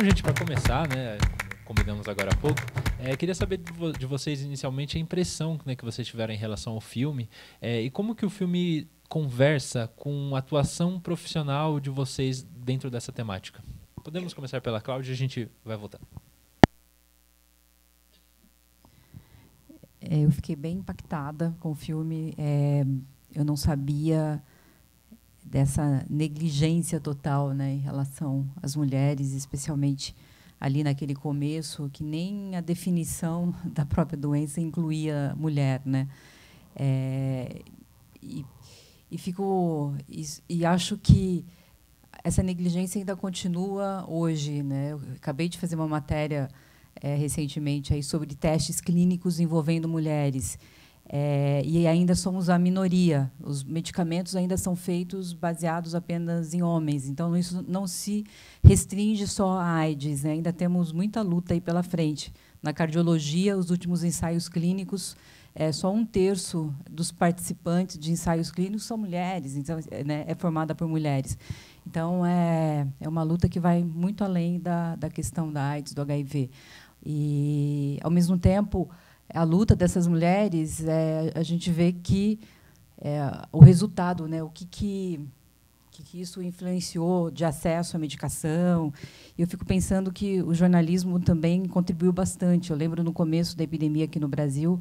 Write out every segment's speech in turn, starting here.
Bom, gente, para começar, né, como combinamos agora há pouco, queria saber de vocês inicialmente a impressão, né, que vocês tiveram em relação ao filme e como que o filme conversa com a atuação profissional de vocês dentro dessa temática. Podemos começar pela Cláudia e a gente vai voltando. Eu fiquei bem impactada com o filme. Eu não sabia dessa negligência total, né, em relação às mulheres, especialmente ali naquele começo, que nem a definição da própria doença incluía mulher, né? E acho que essa negligência ainda continua hoje, né? Eu acabei de fazer uma matéria recentemente aí sobre testes clínicos envolvendo mulheres. E ainda somos a minoria. Os medicamentos ainda são feitos baseados apenas em homens. Então, isso não se restringe só à AIDS, né? Ainda temos muita luta aí pela frente. Na cardiologia, os últimos ensaios clínicos, só 1/3 dos participantes de ensaios clínicos são mulheres, então, né, é formada por mulheres. Então, é uma luta que vai muito além da questão da AIDS, do HIV. E, ao mesmo tempo, a luta dessas mulheres, a gente vê que o resultado, né, o que isso influenciou de acesso à medicação. Eu fico pensando que o jornalismo também contribuiu bastante. Eu lembro, no começo da epidemia aqui no Brasil,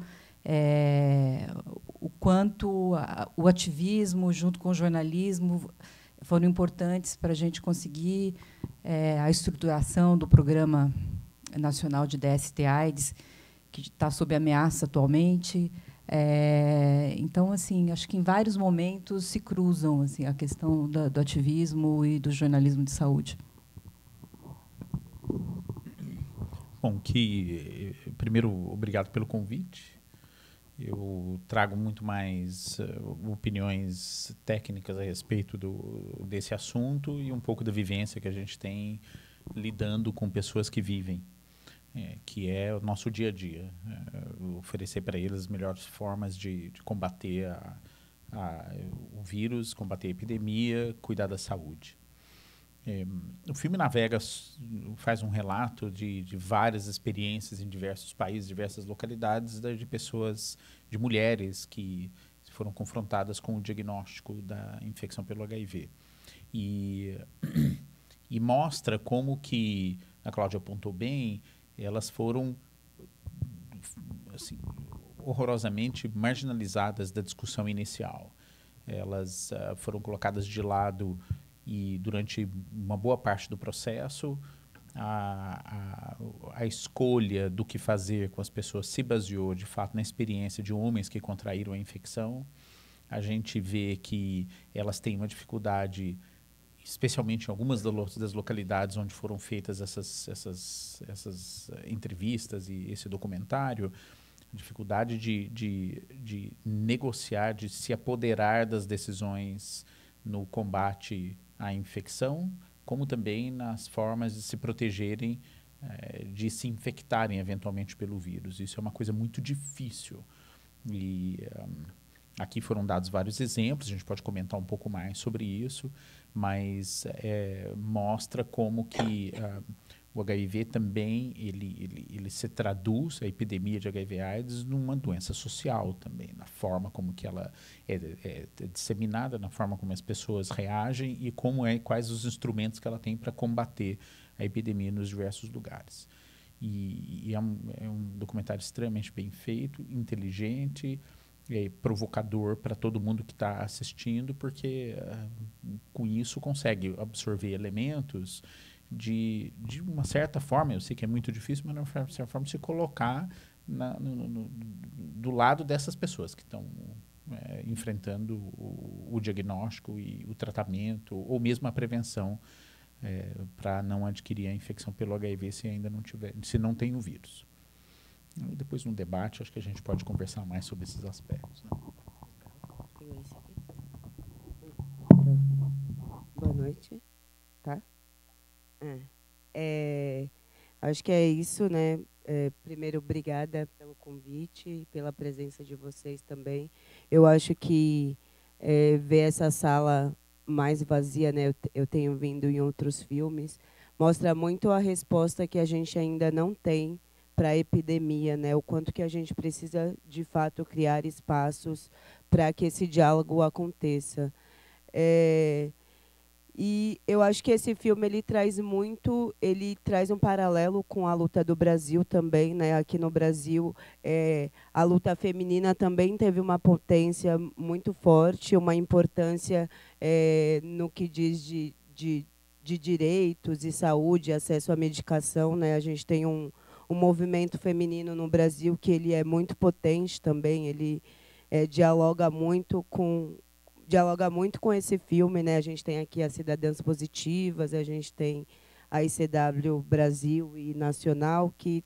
o quanto o ativismo, junto com o jornalismo, foram importantes para a gente conseguir a estruturação do Programa Nacional de DST-AIDS, que está sob ameaça atualmente. Então, assim, acho que em vários momentos se cruzam, assim, a questão do ativismo e do jornalismo de saúde. Bom, primeiro, obrigado pelo convite. Eu trago muito mais opiniões técnicas a respeito desse assunto e um pouco da vivência que a gente tem lidando com pessoas que vivem, que é o nosso dia a dia. Oferecer para eles as melhores formas de combater o vírus, combater a epidemia, cuidar da saúde. O filme navega, faz um relato de várias experiências em diversos países, diversas localidades, de pessoas, de mulheres que foram confrontadas com o diagnóstico da infecção pelo HIV. E mostra como que, a Cláudia apontou bem, elas foram assim, horrorosamente marginalizadas da discussão inicial. Elas foram colocadas de lado e, durante uma boa parte do processo, a escolha do que fazer com as pessoas se baseou, de fato, na experiência de homens que contraíram a infecção. A gente vê que elas têm uma dificuldade, especialmente em algumas das localidades onde foram feitas essas entrevistas e esse documentário, dificuldade de negociar, de se apoderar das decisões no combate à infecção, como também nas formas de se protegerem, de se infectarem eventualmente pelo vírus. Isso é uma coisa muito difícil. E aqui foram dados vários exemplos, a gente pode comentar um pouco mais sobre isso, mas mostra como que o HIV também ele se traduz, a epidemia de HIV/AIDS, numa doença social também, na forma como que ela é disseminada, na forma como as pessoas reagem e quais os instrumentos que ela tem para combater a epidemia nos diversos lugares. E é um documentário extremamente bem feito, inteligente, provocador para todo mundo que está assistindo, porque com isso consegue absorver elementos de uma certa forma, eu sei que é muito difícil, mas de uma certa forma se colocar do lado dessas pessoas que estão enfrentando o diagnóstico e o tratamento, ou mesmo a prevenção, para não adquirir a infecção pelo HIV se não tem o vírus. E depois, no debate, acho que a gente pode conversar mais sobre esses aspectos, né? Boa noite. Tá? Acho que é isso, né? Primeiro, obrigada pelo convite e pela presença de vocês também. Eu acho que ver essa sala mais vazia, né? Eu tenho vindo em outros filmes, mostra muito a resposta que a gente ainda não tem para a epidemia, né? O quanto que a gente precisa, de fato, criar espaços para que esse diálogo aconteça. E eu acho que esse filme ele traz um paralelo com a luta do Brasil também, né? Aqui no Brasil, a luta feminina também teve uma potência muito forte, uma importância no que diz de direitos e saúde, acesso à medicação, né? A gente tem um movimento feminino no Brasil que ele é muito potente também, ele dialoga muito com esse filme, né? A gente tem aqui as Cidadãs Positivas, a gente tem a ICW Brasil e Nacional, que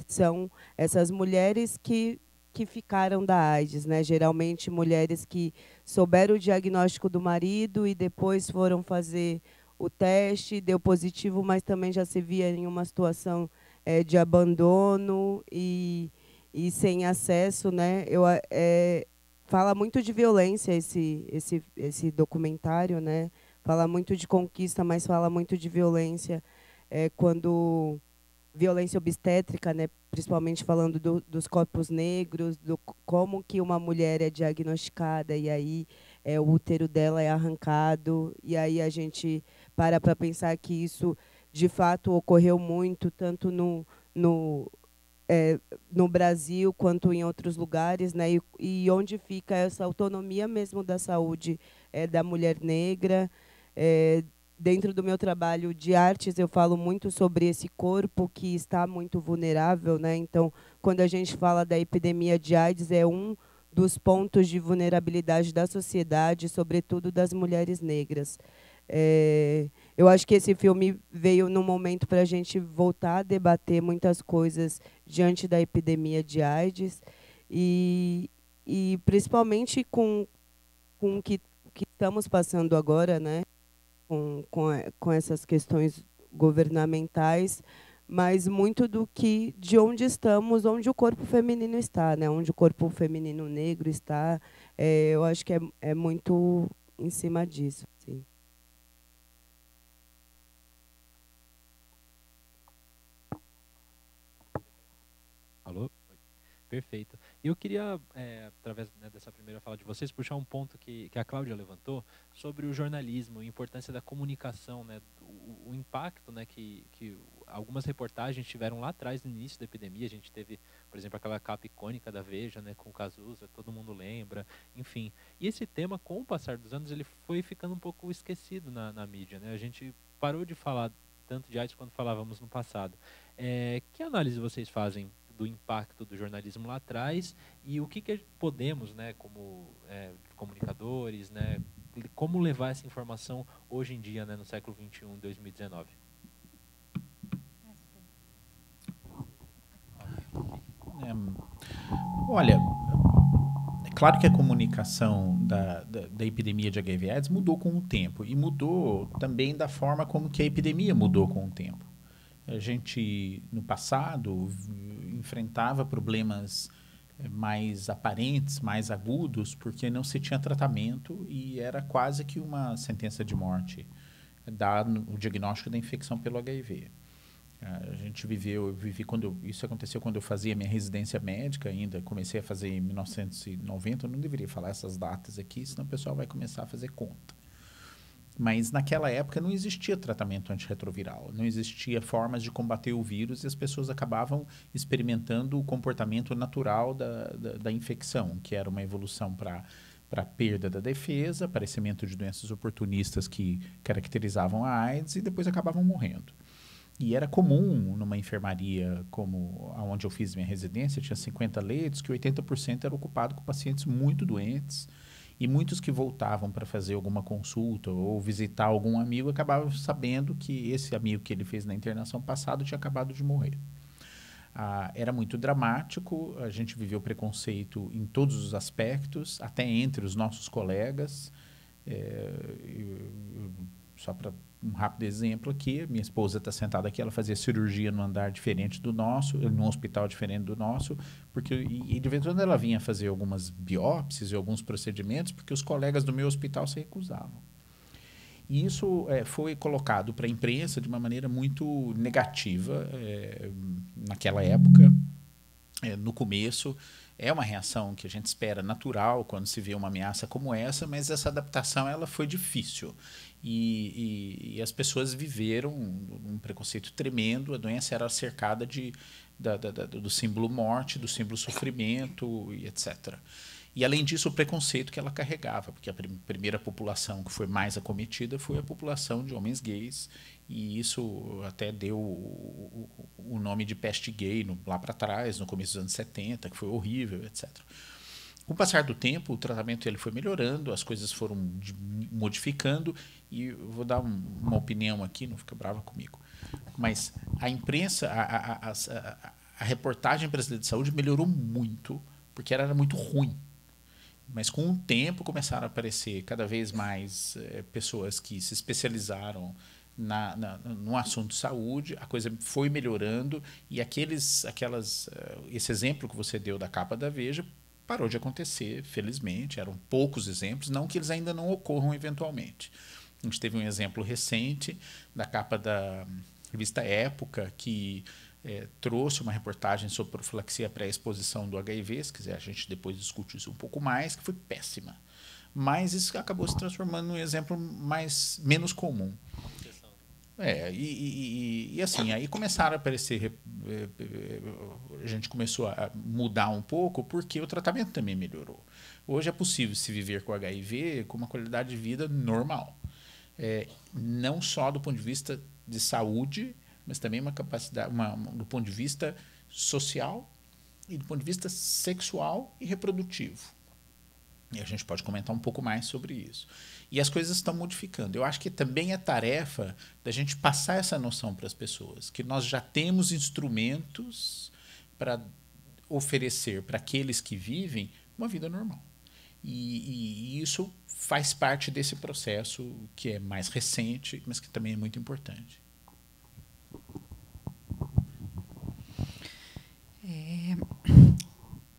são essas mulheres que ficaram da AIDS, né? Geralmente mulheres que souberam o diagnóstico do marido e depois foram fazer o teste, deu positivo, mas também já se via em uma situação de abandono e sem acesso, né? Fala muito de violência esse documentário, né? Fala muito de conquista, mas fala muito de violência quando violência obstétrica, né? Principalmente falando dos corpos negros, como que uma mulher é diagnosticada e aí o útero dela é arrancado e aí a gente para pensar que isso de fato ocorreu muito tanto no Brasil quanto em outros lugares, né? E onde fica essa autonomia mesmo da saúde da mulher negra. Dentro do meu trabalho de artes, eu falo muito sobre esse corpo que está muito vulnerável, né? Então, quando a gente fala da epidemia de AIDS, é um dos pontos de vulnerabilidade da sociedade, sobretudo das mulheres negras. Eu acho que esse filme veio num momento para a gente voltar a debater muitas coisas diante da epidemia de AIDS e principalmente com o que estamos passando agora, né? Com essas questões governamentais, mas muito de onde estamos, onde o corpo feminino está, né? Onde o corpo feminino negro está. Eu acho que é muito em cima disso. Sim. Alô? Perfeito. Eu queria, através dessa primeira fala de vocês, puxar um ponto que a Cláudia levantou sobre o jornalismo, a importância da comunicação, né, o impacto, né, que algumas reportagens tiveram lá atrás, no início da epidemia. A gente teve, por exemplo, aquela capa icônica da Veja, né, com o Cazuza, todo mundo lembra, enfim. E esse tema, com o passar dos anos, ele foi ficando um pouco esquecido na mídia, né? A gente parou de falar tanto de AIDS quanto falávamos no passado. Que análise vocês fazem do impacto do jornalismo lá atrás e o que podemos, né, como comunicadores, né, como levar essa informação hoje em dia, né, no século XXI, 2019? Olha, é claro que a comunicação da epidemia de HIV/AIDS mudou com o tempo e mudou também da forma como que a epidemia mudou com o tempo. A gente, no passado, enfrentava problemas mais aparentes, mais agudos, porque não se tinha tratamento e era quase que uma sentença de morte dar o diagnóstico da infecção pelo HIV. A gente isso aconteceu quando eu fazia minha residência médica ainda, comecei a fazer em 1990, eu não deveria falar essas datas aqui, senão o pessoal vai começar a fazer conta. Mas naquela época não existia tratamento antirretroviral, não existia formas de combater o vírus e as pessoas acabavam experimentando o comportamento natural da infecção, que era uma evolução para perda da defesa, aparecimento de doenças oportunistas que caracterizavam a AIDS e depois acabavam morrendo. E era comum numa enfermaria como onde eu fiz minha residência, tinha 50 leitos, que 80% era ocupado com pacientes muito doentes. E muitos que voltavam para fazer alguma consulta ou visitar algum amigo acabavam sabendo que esse amigo que ele fez na internação passada tinha acabado de morrer. Era muito dramático, a gente viveu preconceito em todos os aspectos, até entre os nossos colegas. Só para um rápido exemplo aqui, minha esposa está sentada aqui, ela fazia cirurgia num andar diferente do nosso, num hospital diferente do nosso, e de vez em quando ela vinha fazer algumas biópsias e alguns procedimentos, porque os colegas do meu hospital se recusavam. E isso foi colocado para a imprensa de uma maneira muito negativa naquela época. No começo, é uma reação que a gente espera natural quando se vê uma ameaça como essa, mas essa adaptação ela foi difícil. E as pessoas viveram um preconceito tremendo, a doença era cercada do símbolo morte, do símbolo sofrimento, e etc. E, além disso, o preconceito que ela carregava, porque a primeira população que foi mais acometida foi a população de homens gays, e isso até deu o nome de peste gay lá para trás, no começo dos anos 70, que foi horrível, etc. Com o passar do tempo, o tratamento ele foi melhorando, as coisas foram modificando, e eu vou dar uma opinião aqui, não fica brava comigo, mas a imprensa, a reportagem brasileira de saúde melhorou muito, porque ela era muito ruim. Mas, com o tempo, começaram a aparecer cada vez mais pessoas que se especializaram no assunto de saúde, a coisa foi melhorando, e esse exemplo que você deu da capa da Veja parou de acontecer, felizmente. Eram poucos exemplos, não que eles ainda não ocorram eventualmente. A gente teve um exemplo recente da capa da revista Época, que trouxe uma reportagem sobre profilaxia pré-exposição do HIV, se quiser a gente depois discute isso um pouco mais, que foi péssima. Mas isso acabou se transformando num exemplo menos comum. E assim, aí começaram a aparecer, a gente começou a mudar um pouco, porque o tratamento também melhorou. Hoje é possível se viver com HIV com uma qualidade de vida normal. Não só do ponto de vista de saúde, mas também uma capacidade, do ponto de vista social e do ponto de vista sexual e reprodutivo. E a gente pode comentar um pouco mais sobre isso. E as coisas estão modificando. Eu acho que também é tarefa da gente passar essa noção para as pessoas, que nós já temos instrumentos para oferecer para aqueles que vivem uma vida normal. E isso faz parte desse processo que é mais recente, mas que também é muito importante.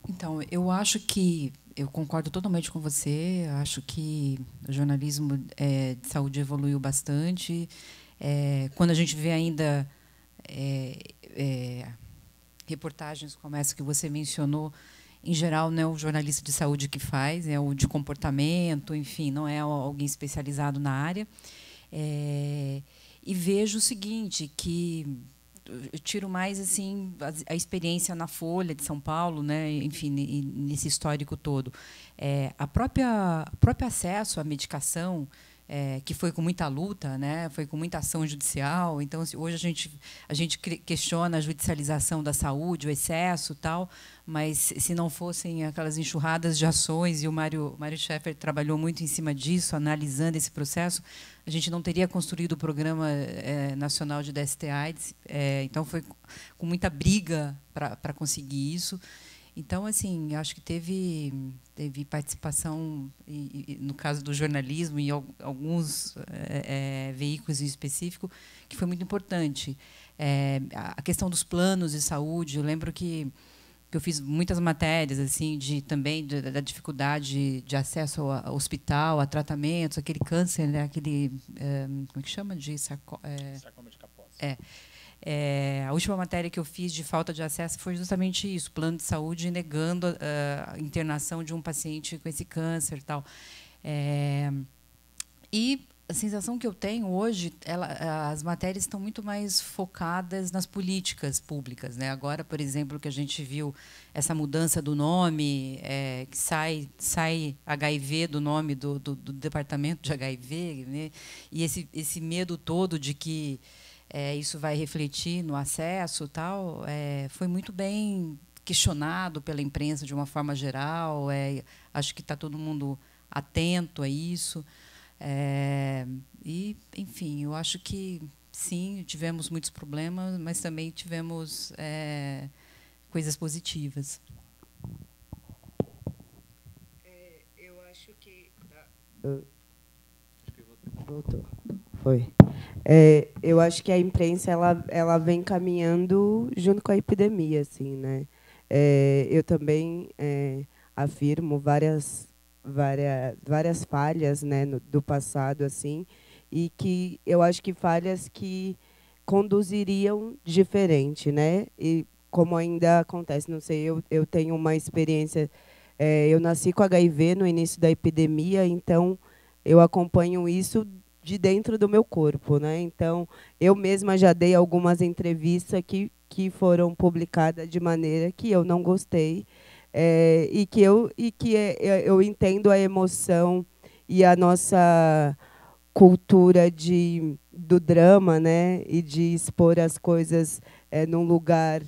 Então, eu acho que eu concordo totalmente com você. Acho que o jornalismo de saúde evoluiu bastante. Quando a gente vê ainda reportagens como essa que você mencionou, em geral, não é o jornalista de saúde que faz, é o de comportamento, enfim, não é alguém especializado na área. E vejo o seguinte, que eu tiro mais assim a experiência na Folha de São Paulo, né? Enfim, nesse histórico todo, o próprio acesso à medicação, que foi com muita luta, né? Foi com muita ação judicial. Então, hoje a gente questiona a judicialização da saúde, o excesso, tal. Mas se não fossem aquelas enxurradas de ações, e o Mário Scheffer trabalhou muito em cima disso, analisando esse processo, a gente não teria construído o Programa Nacional de DST/AIDS. Então, foi com muita briga para conseguir isso. Então, assim, acho que teve participação, no caso do jornalismo, em alguns veículos em específico, que foi muito importante. A questão dos planos de saúde, eu lembro que eu fiz muitas matérias assim também da dificuldade de acesso ao hospital, a tratamentos, aquele câncer, né, aquele como é que chama, sarcoma de Kaposi. A última matéria que eu fiz de falta de acesso foi justamente isso, plano de saúde negando a internação de um paciente com esse câncer e tal. E a sensação que eu tenho hoje, as matérias estão muito mais focadas nas políticas públicas, né? Agora, por exemplo, que a gente viu essa mudança do nome, que sai HIV do nome do departamento de HIV, né? E esse medo todo de que isso vai refletir no acesso, tal, foi muito bem questionado pela imprensa de uma forma geral. Acho que está todo mundo atento a isso. E, enfim, eu acho que, sim, tivemos muitos problemas, mas também tivemos coisas positivas. Eu acho que... Voltou. Foi. Eu acho que a imprensa ela vem caminhando junto com a epidemia, assim, né? Eu também afirmo várias falhas, né, do passado, assim, e que eu acho que falhas que conduziriam diferente, né? E como ainda acontece, não sei, eu tenho uma experiência, eu nasci com HIV no início da epidemia, então eu acompanho isso de dentro do meu corpo, né? Então, eu mesma já dei algumas entrevistas que foram publicadas de maneira que eu não gostei, eu entendo a emoção e a nossa cultura do drama, né? E de expor as coisas num lugar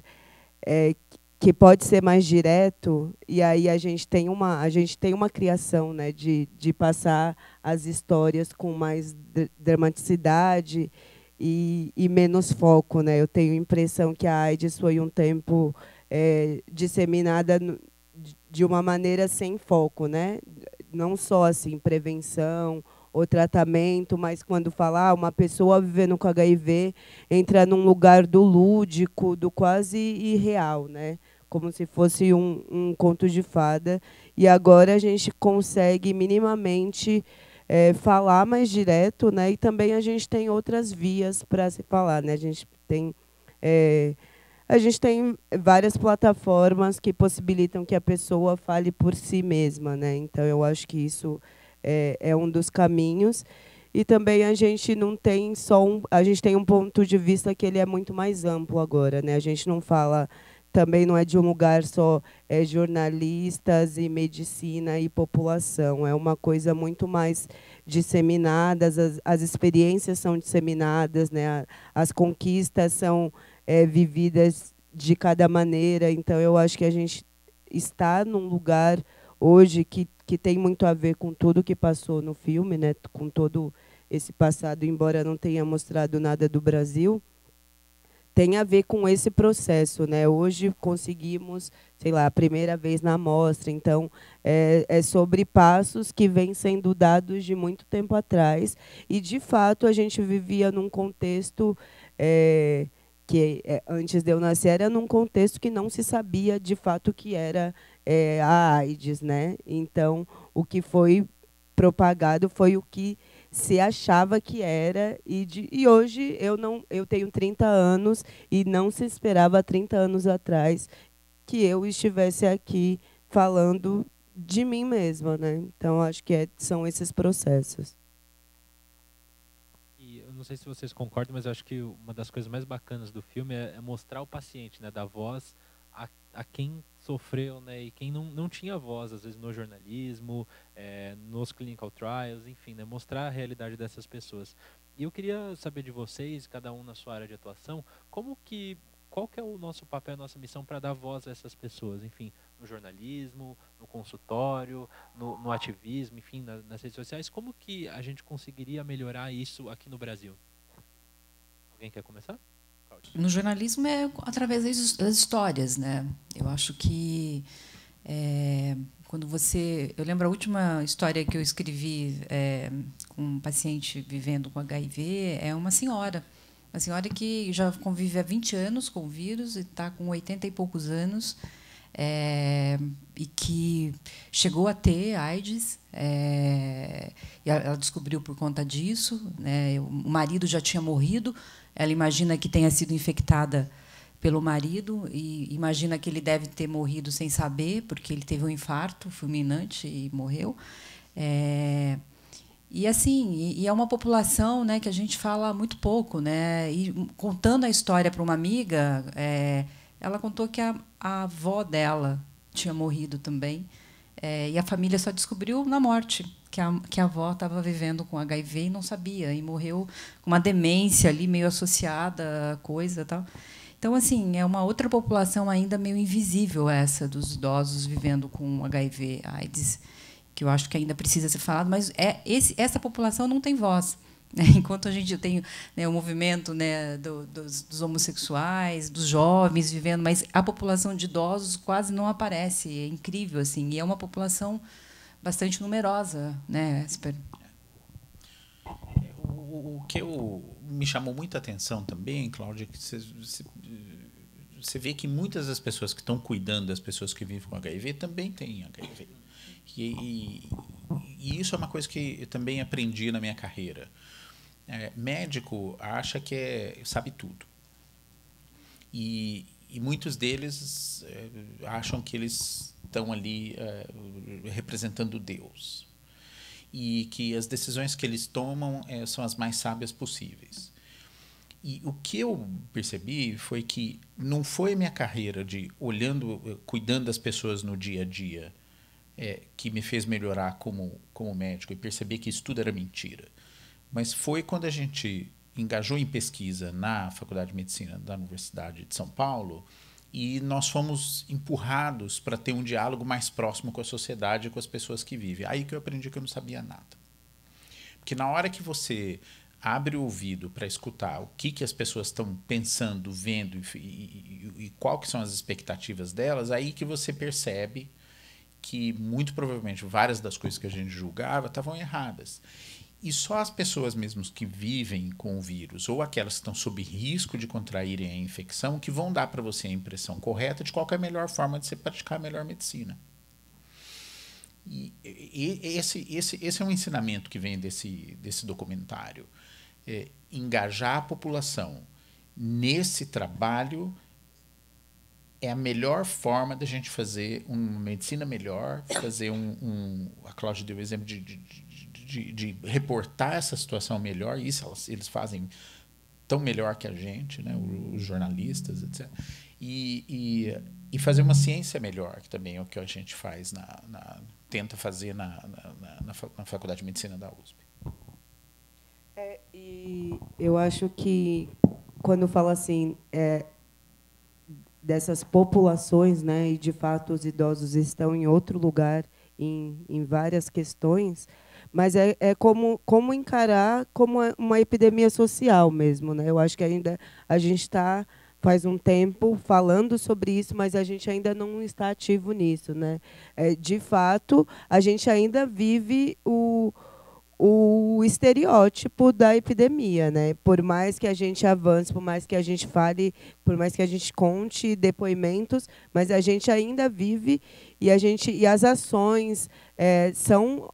é, que pode ser mais direto, e aí a gente tem uma criação, né, de passar as histórias com mais dramaticidade e menos foco, né? Eu tenho a impressão que a AIDS foi um tempo disseminada de uma maneira sem foco, né? Não só assim prevenção ou tratamento, mas quando falar uma pessoa vivendo com HIV entra num lugar do lúdico, do quase irreal, né? Como se fosse um conto de fada. E agora a gente consegue minimamente falar mais direto, né? E também a gente tem outras vias para se falar, né? A gente tem várias plataformas que possibilitam que a pessoa fale por si mesma, né? Então eu acho que isso é um dos caminhos. E também a gente não tem a gente tem um ponto de vista que ele é muito mais amplo agora, né? A gente não fala, também não é de um lugar só jornalistas e medicina e população, é uma coisa muito mais disseminada, as experiências são disseminadas, né? As conquistas são vividas de cada maneira, então eu acho que a gente está num lugar hoje que tem muito a ver com tudo que passou no filme, né? Com todo esse passado, embora não tenha mostrado nada do Brasil, tem a ver com esse processo, né? Hoje conseguimos, sei lá, a primeira vez na mostra, então é sobre passos que vêm sendo dados de muito tempo atrás, e de fato a gente vivia num contexto que antes de eu nascer era num contexto que não se sabia de fato o que era a AIDS, né? Então o que foi propagado foi o que se achava que era, e hoje eu tenho 30 anos e não se esperava 30 anos atrás que eu estivesse aqui falando de mim mesma, né? Então acho que são esses processos. E eu não sei se vocês concordam, mas eu acho que uma das coisas mais bacanas do filme é mostrar o paciente, né, dar voz a quem sofreu, né, e quem não tinha voz, às vezes no jornalismo, nos clinical trials, enfim, né, mostrar a realidade dessas pessoas. E eu queria saber de vocês, cada um na sua área de atuação, qual que é o nosso papel, a nossa missão para dar voz a essas pessoas, enfim, no jornalismo, no consultório, no ativismo, enfim, nas redes sociais, como que a gente conseguiria melhorar isso aqui no Brasil? Alguém quer começar? No jornalismo é através das histórias, né? Eu acho que quando eu lembro a última história que eu escrevi com um paciente vivendo com HIV, é uma senhora que já convive há 20 anos com o vírus e está com 80 e poucos anos, e que chegou a ter AIDS, e ela descobriu por conta disso, né? O marido já tinha morrido, ela imagina que tenha sido infectada pelo marido e imagina que ele deve ter morrido sem saber, porque ele teve um infarto fulminante e morreu. E assim, é uma população, né, que a gente fala muito pouco, né? E contando a história para uma amiga, ela contou que a avó dela tinha morrido também, e a família só descobriu na morte que a avó estava vivendo com HIV e não sabia, e morreu com uma demência ali meio associada à coisa, tal. Então, assim, é uma outra população ainda meio invisível, essa dos idosos vivendo com HIV, AIDS, que eu acho que ainda precisa ser falado, mas essa população não tem voz. Enquanto a gente tem, né, o movimento, né, dos homossexuais, dos jovens vivendo, mas a população de idosos quase não aparece. É incrível, assim, e é uma população bastante numerosa, né, Esper? O que me chamou muita atenção também, Cláudia, que você vê que muitas das pessoas que estão cuidando das pessoas que vivem com HIV também têm HIV. E isso é uma coisa que eu também aprendi na minha carreira. Médico acha que sabe tudo. E muitos deles acham que eles estão ali representando Deus. E que as decisões que eles tomam são as mais sábias possíveis. E o que eu percebi foi que não foi minha carreira de cuidando das pessoas no dia a dia que me fez melhorar como médico e perceber que isso tudo era mentira. Mas foi quando a gente engajou em pesquisa na Faculdade de Medicina da Universidade de São Paulo e nós fomos empurrados para ter um diálogo mais próximo com a sociedade e com as pessoas que vivem. Aí que eu aprendi que eu não sabia nada. Porque na hora que você abre o ouvido para escutar o que as pessoas estão pensando, vendo e qual que são as expectativas delas, aí que você percebe que, muito provavelmente, várias das coisas que a gente julgava estavam erradas. E só as pessoas mesmo que vivem com o vírus ou aquelas que estão sob risco de contraírem a infecção que vão dar para você a impressão correta de qual é a melhor forma de você praticar a melhor medicina. E esse é um ensinamento que vem desse documentário. Engajar a população nesse trabalho é a melhor forma da gente fazer uma medicina melhor, fazer a Cláudia deu o exemplo de reportar essa situação melhor, isso eles fazem tão melhor que a gente, né, os jornalistas, etc. E fazer uma ciência melhor, que também é o que a gente faz, tenta fazer na Faculdade de Medicina da USP. E eu acho que, quando fala assim, dessas populações, né, e, de fato, os idosos estão em outro lugar, em várias questões, mas como encarar como uma epidemia social mesmo, né? Eu acho que ainda a gente está, faz um tempo, falando sobre isso, mas a gente ainda não está ativo nisso, né? De fato, a gente ainda vive o estereótipo da epidemia, né? Por mais que a gente avance, por mais que a gente fale, por mais que a gente conte depoimentos, mas a gente ainda vive e as ações são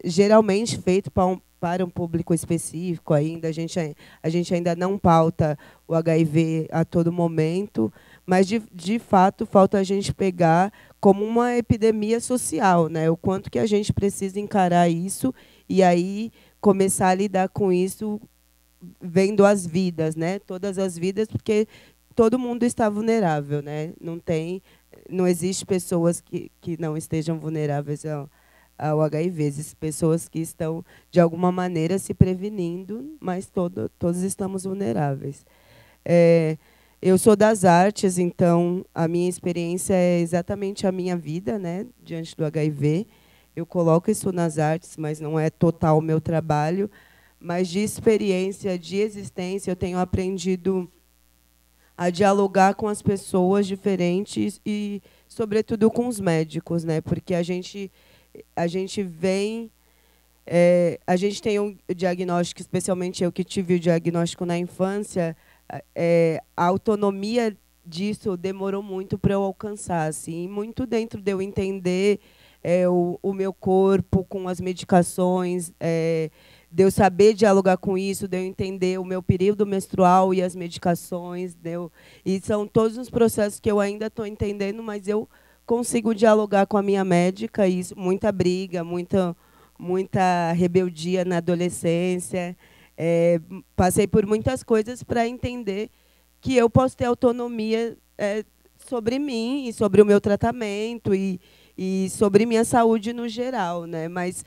geralmente feitas para um público específico ainda. A gente ainda não pauta o HIV a todo momento, mas de fato falta a gente pegar como uma epidemia social, né? O quanto que a gente precisa encarar isso e aí começar a lidar com isso vendo as vidas, né? Todas as vidas, porque todo mundo está vulnerável, né? Não existe pessoas que não estejam vulneráveis ao HIV, existem pessoas que estão de alguma maneira se prevenindo, mas todos estamos vulneráveis. Eu sou das artes, então a minha experiência é exatamente a minha vida, né, diante do HIV. Eu coloco isso nas artes, mas não é total o meu trabalho. Mas de experiência, de existência, eu tenho aprendido a dialogar com as pessoas diferentes e, sobretudo, com os médicos, né? Porque a gente vem... a gente tem um diagnóstico, especialmente eu que tive o diagnóstico na infância, a autonomia disso demorou muito para eu alcançar, assim, muito dentro de eu entender o meu corpo com as medicações, de eu saber dialogar com isso, de eu entender o meu período menstrual e as medicações, e são todos os processos que eu ainda estou entendendo, mas eu consigo dialogar com a minha médica, e isso, muita briga, muita rebeldia na adolescência. Passei por muitas coisas para entender que eu posso ter autonomia sobre mim e sobre o meu tratamento e sobre minha saúde no geral, né? Mas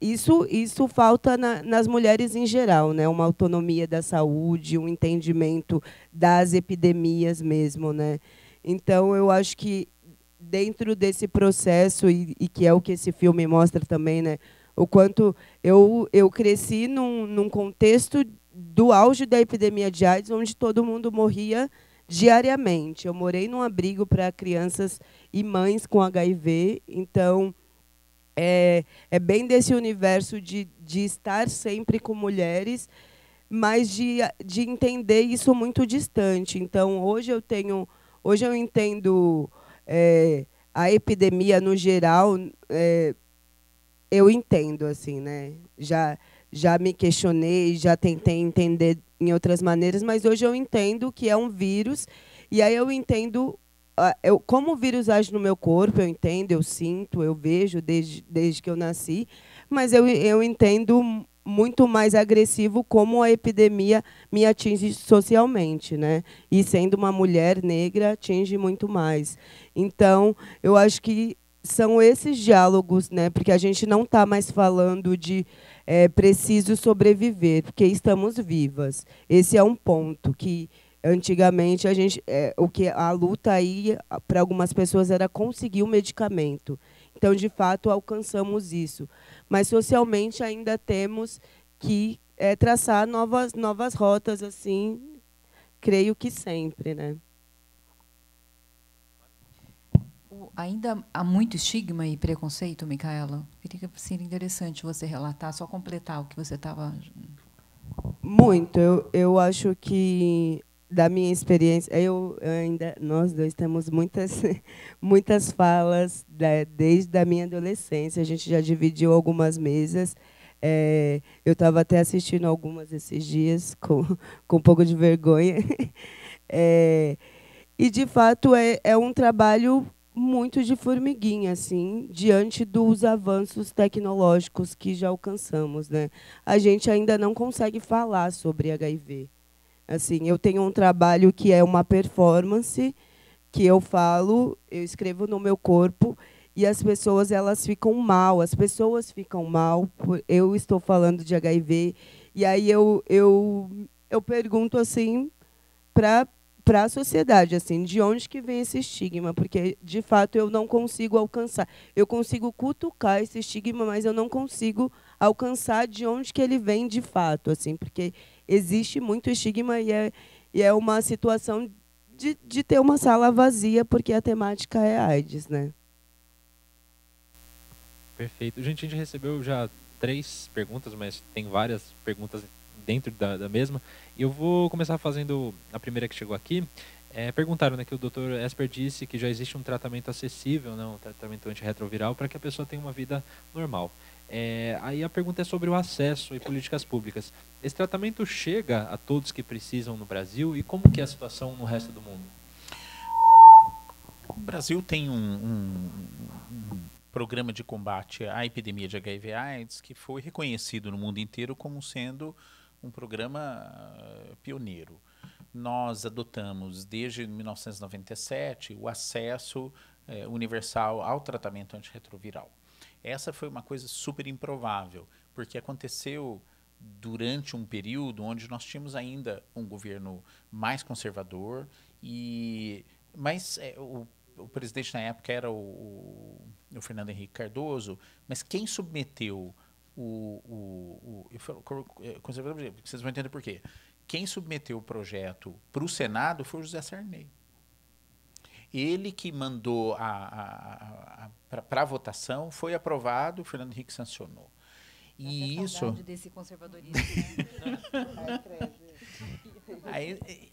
isso falta nas mulheres em geral, né? Uma autonomia da saúde, um entendimento das epidemias mesmo, né? Então, eu acho que dentro desse processo, e que é o que esse filme mostra também, né? O quanto eu cresci num contexto do auge da epidemia de AIDS, onde todo mundo morria diariamente. Eu morei num abrigo para crianças e mães com HIV, então é bem desse universo de estar sempre com mulheres, mas de entender isso muito distante. Então, hoje eu entendo a epidemia no geral, eu entendo, assim, né? já me questionei, já tentei entender em outras maneiras, mas hoje eu entendo que é um vírus, e aí eu entendo como o vírus age no meu corpo, eu entendo, eu sinto, eu vejo desde que eu nasci, mas eu entendo muito mais agressivo como a epidemia me atinge socialmente, né? E sendo uma mulher negra, atinge muito mais. Então, eu acho que são esses diálogos, né? Porque a gente não está mais falando de preciso sobreviver, porque estamos vivas. Esse é um ponto que antigamente o que a luta aí para algumas pessoas era conseguir o medicamento. Então, de fato, alcançamos isso. Mas socialmente ainda temos que traçar novas rotas, assim, creio que sempre, né? Ainda há muito estigma e preconceito, Micaela? Queria que seria interessante você relatar, só completar o que você estava... Muito. Eu acho que, da minha experiência, nós dois temos muitas falas desde a minha adolescência. A gente já dividiu algumas mesas. Eu estava até assistindo algumas esses dias, com um pouco de vergonha. E, de fato, é um trabalho muito de formiguinha, assim, diante dos avanços tecnológicos que já alcançamos, né? A gente ainda não consegue falar sobre HIV. Assim, eu tenho um trabalho que é uma performance que eu escrevo no meu corpo e as pessoas elas ficam mal, as pessoas ficam mal. Eu estou falando de HIV e aí eu pergunto assim para a sociedade, assim, de onde que vem esse estigma? Porque, de fato, eu não consigo alcançar. Eu consigo cutucar esse estigma, mas eu não consigo alcançar de onde que ele vem de fato, assim, porque existe muito estigma e é uma situação de ter uma sala vazia, porque a temática é AIDS, né? Perfeito. Gente, a gente recebeu já 3 perguntas, mas tem várias perguntas dentro da mesma. E eu vou começar fazendo a primeira que chegou aqui. Perguntaram, né, que o Dr. Esper disse que já existe um tratamento acessível, né, um tratamento antirretroviral, para que a pessoa tenha uma vida normal. Aí a pergunta é sobre o acesso e políticas públicas. Esse tratamento chega a todos que precisam no Brasil e como que é a situação no resto do mundo? O Brasil tem um programa de combate à epidemia de HIV/AIDS que foi reconhecido no mundo inteiro como sendo um programa pioneiro. Nós adotamos, desde 1997, o acesso universal ao tratamento antirretroviral. Essa foi uma coisa super improvável, porque aconteceu durante um período onde nós tínhamos ainda um governo mais conservador, mas o presidente na época era o Fernando Henrique Cardoso, mas quem submeteu eu falo conservador, vocês vão entender por quê. Quem submeteu o projeto para o Senado foi o José Sarney. Ele que mandou para a votação, foi aprovado, o Fernando Henrique sancionou. E isso. Desse conservadorismo, né?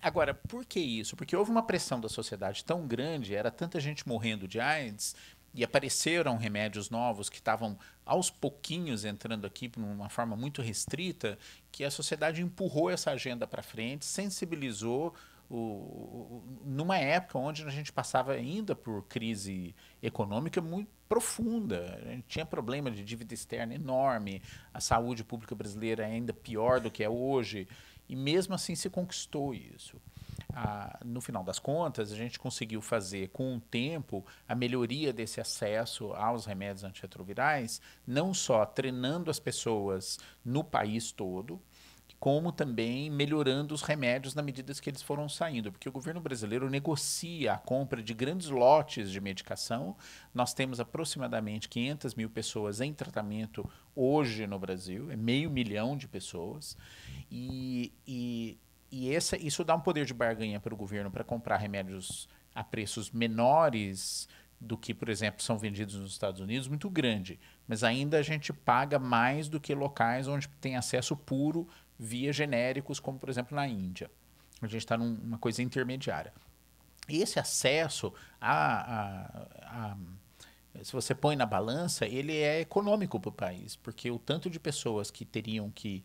Agora, por que isso? Porque houve uma pressão da sociedade tão grande, era tanta gente morrendo de AIDS, e apareceram remédios novos que estavam aos pouquinhos entrando aqui de uma forma muito restrita, que a sociedade empurrou essa agenda para frente, sensibilizou numa época onde a gente passava ainda por crise econômica muito profunda. A gente tinha problema de dívida externa enorme, a saúde pública brasileira é ainda pior do que é hoje, e mesmo assim se conquistou isso. No final das contas, a gente conseguiu fazer, com o tempo, a melhoria desse acesso aos remédios antirretrovirais, não só treinando as pessoas no país todo, como também melhorando os remédios na medida que eles foram saindo, porque o governo brasileiro negocia a compra de grandes lotes de medicação. Nós temos aproximadamente 500 mil pessoas em tratamento hoje no Brasil, é 500 mil de pessoas, isso dá um poder de barganha para o governo para comprar remédios a preços menores do que, por exemplo, são vendidos nos Estados Unidos, muito grande. Mas ainda a gente paga mais do que locais onde tem acesso puro via genéricos, como, por exemplo, na Índia. A gente está numa coisa intermediária. E esse acesso se você põe na balança, ele é econômico para o país, porque o tanto de pessoas que teriam que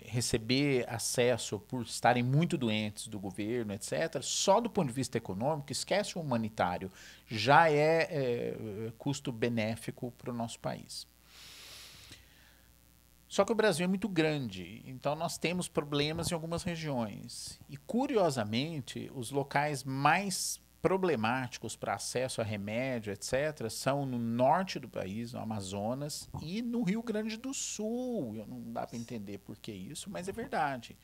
receber acesso por estarem muito doentes do governo, etc., só do ponto de vista econômico, esquece o humanitário, já é custo benéfico para o nosso país. Só que o Brasil é muito grande, então nós temos problemas em algumas regiões. E, curiosamente, os locais mais problemáticos para acesso a remédio, etc., são no norte do país, no Amazonas, e no Rio Grande do Sul. Não dá para entender por que isso, mas é verdade.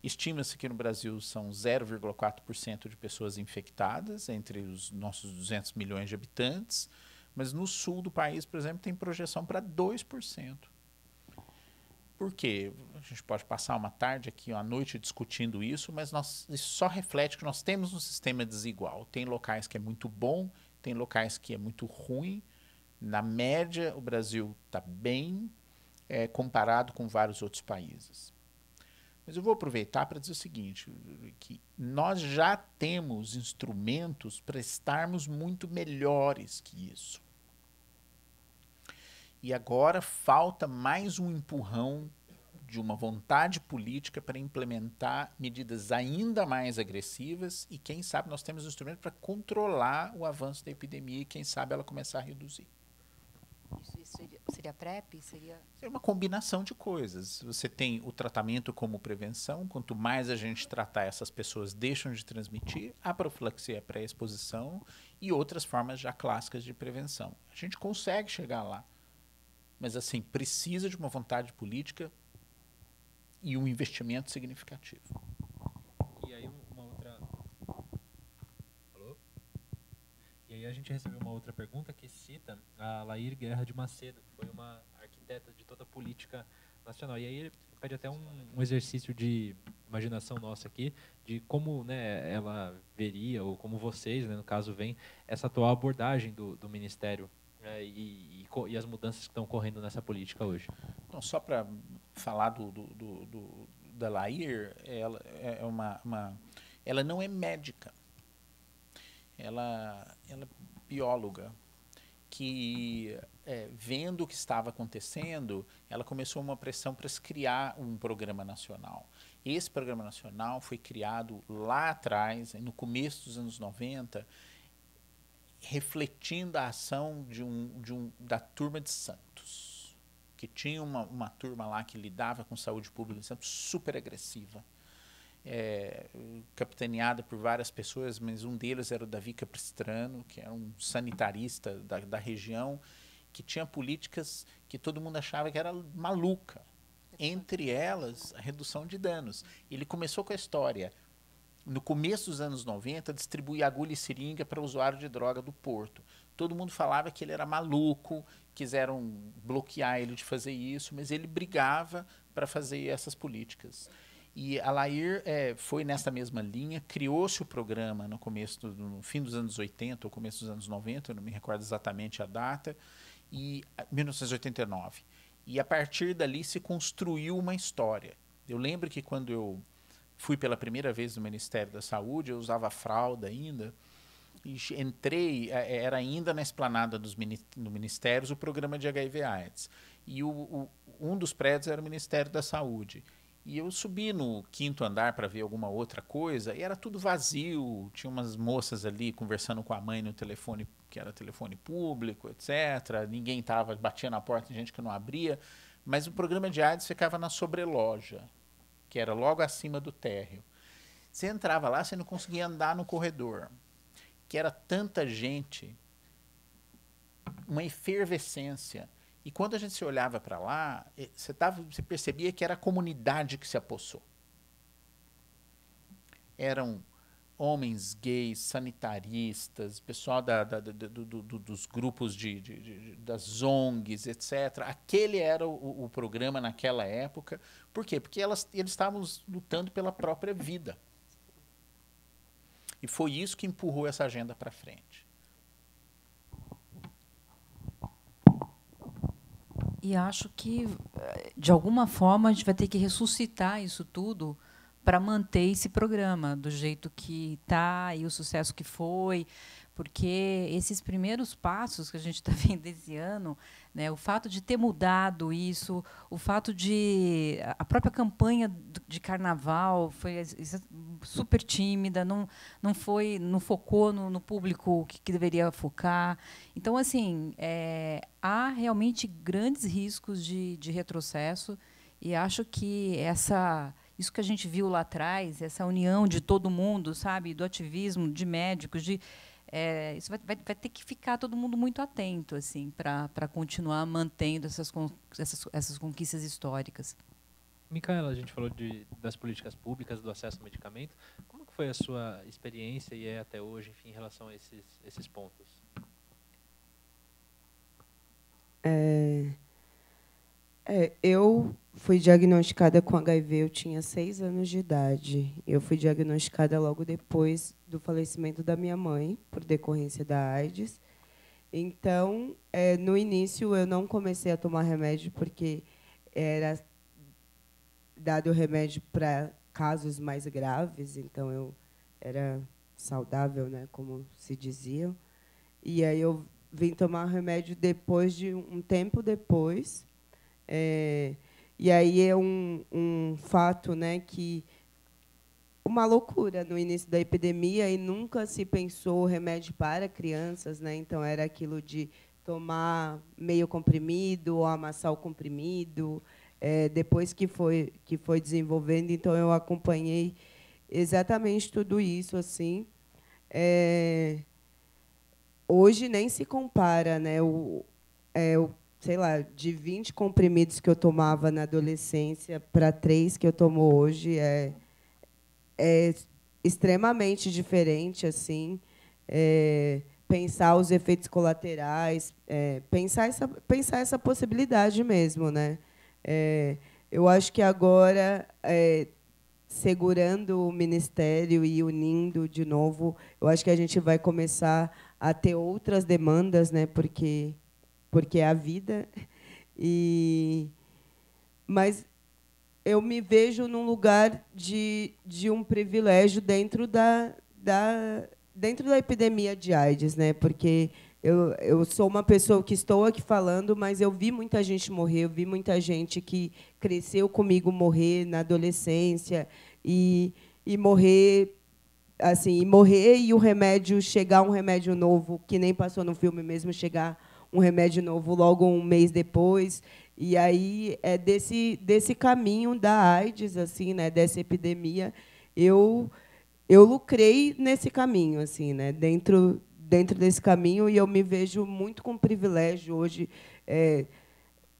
Estima-se que no Brasil são 0,4% de pessoas infectadas entre os nossos 200 milhões de habitantes, mas no sul do país, por exemplo, tem projeção para 2%. Por quê? A gente pode passar uma tarde aqui, uma noite discutindo isso, mas isso só reflete que nós temos um sistema desigual. Tem locais que é muito bom, tem locais que é muito ruim. Na média, o Brasil está bem comparado com vários outros países. Mas eu vou aproveitar para dizer o seguinte, que nós já temos instrumentos para estarmos muito melhores que isso. E agora falta mais um empurrão de uma vontade política para implementar medidas ainda mais agressivas e, quem sabe, nós temos instrumento para controlar o avanço da epidemia e, quem sabe, ela começar a reduzir. Isso seria PrEP? Seria uma combinação de coisas. Você tem o tratamento como prevenção. Quanto mais a gente tratar, essas pessoas deixam de transmitir. A profilaxia, a pré-exposição e outras formas já clássicas de prevenção. A gente consegue chegar lá. Mas, assim, precisa de uma vontade política e um investimento significativo. E aí uma outra... Alô? E aí a gente recebeu uma outra pergunta que cita a Lair Guerra de Macedo, que foi uma arquiteta de toda a política nacional. E aí ele pede até um exercício de imaginação nossa aqui, de como, né, ela veria, ou como vocês, né, no caso, veem essa atual abordagem do Ministério e as mudanças que estão ocorrendo nessa política hoje. Então, só para falar da Lair, ela ela não é médica, ela é bióloga, que vendo o que estava acontecendo, ela começou uma pressão para se criar um programa nacional. Esse programa nacional foi criado lá atrás, no começo dos anos 90, refletindo a ação da turma de Santos, que tinha uma turma lá que lidava com saúde pública em Santos super agressiva, capitaneada por várias pessoas, mas um deles era o Davi Capistrano, que era um sanitarista da região, que tinha políticas que todo mundo achava que era maluca. Entre elas, a redução de danos. Ele começou com a história, no começo dos anos 90, distribuir agulha e seringa para usuário de droga do Porto. Todo mundo falava que ele era maluco, quiseram bloquear ele de fazer isso, mas ele brigava para fazer essas políticas. E a Lair foi nessa mesma linha, criou-se o programa no fim dos anos 80 ou começo dos anos 90, eu não me recordo exatamente a data, 1989. E a partir dali se construiu uma história. Eu lembro que quando eu fui pela primeira vez no Ministério da Saúde, eu usava fralda ainda, e entrei, era ainda na esplanada do Ministérios, o programa de HIV/AIDS. E um dos prédios era o Ministério da Saúde. E eu subi no 5º andar para ver alguma outra coisa, e era tudo vazio, tinha umas moças ali conversando com a mãe no telefone, que era telefone público, etc. Ninguém batia na porta, gente que não abria, mas o programa de AIDS ficava na sobreloja, que era logo acima do térreo. Você entrava lá, você não conseguia andar no corredor, que era tanta gente, uma efervescência. E quando a gente se olhava para lá, você percebia que era a comunidade que se apossou. Eram homens gays, sanitaristas, pessoal dos grupos das ONGs, etc. Aquele era o programa naquela época. Por quê? Porque eles estavam lutando pela própria vida. E foi isso que empurrou essa agenda para frente. E acho que, de alguma forma, a gente vai ter que ressuscitar isso tudo para manter esse programa do jeito que está e o sucesso que foi, porque esses primeiros passos que a gente está vendo esse ano, né, o fato de ter mudado isso, o fato de a própria campanha de carnaval foi super tímida, não focou no público que deveria focar. Então, assim, há realmente grandes riscos de retrocesso, e acho que isso que a gente viu lá atrás, essa união de todo mundo, sabe, do ativismo, de médicos, isso vai ter que ficar todo mundo muito atento, assim, para continuar mantendo essas conquistas históricas. Micaela, a gente falou das políticas públicas, do acesso ao medicamento. Como que foi a sua experiência e até hoje, enfim, em relação a esses pontos? Eu fui diagnosticada com HIV, eu tinha 6 anos de idade. Eu fui diagnosticada logo depois do falecimento da minha mãe, por decorrência da AIDS. Então, no início, eu não comecei a tomar remédio porque era dado remédio para casos mais graves, então eu era saudável, né, como se dizia. E aí eu vim tomar remédio depois de um tempo depois. E aí é um fato, né, que uma loucura no início da epidemia, e nunca se pensou remédio para crianças, né? Então era aquilo de tomar meio comprimido ou amassar o comprimido. Depois que foi desenvolvendo, então eu acompanhei exatamente tudo isso, assim. Hoje nem se compara, né? Sei lá, de 20 comprimidos que eu tomava na adolescência para 3 que eu tomo hoje é extremamente diferente, assim. Pensar os efeitos colaterais, pensar essa possibilidade mesmo, né? Eu acho que agora, segurando o Ministério e unindo de novo, eu acho que a gente vai começar a ter outras demandas, né? Porque é a vida. Mas eu me vejo num lugar de um privilégio dentro dentro da epidemia de AIDS, né? Porque eu sou uma pessoa que estou aqui falando, mas eu vi muita gente morrer, eu vi muita gente que cresceu comigo morrer na adolescência e morrer assim, e o remédio chegar um remédio novo, que nem passou no filme mesmo, chegar um remédio novo logo um mês depois. E aí é desse caminho da AIDS, assim, né, dessa epidemia, eu lucrei nesse caminho, assim, né, dentro desse caminho, e eu me vejo muito com privilégio hoje,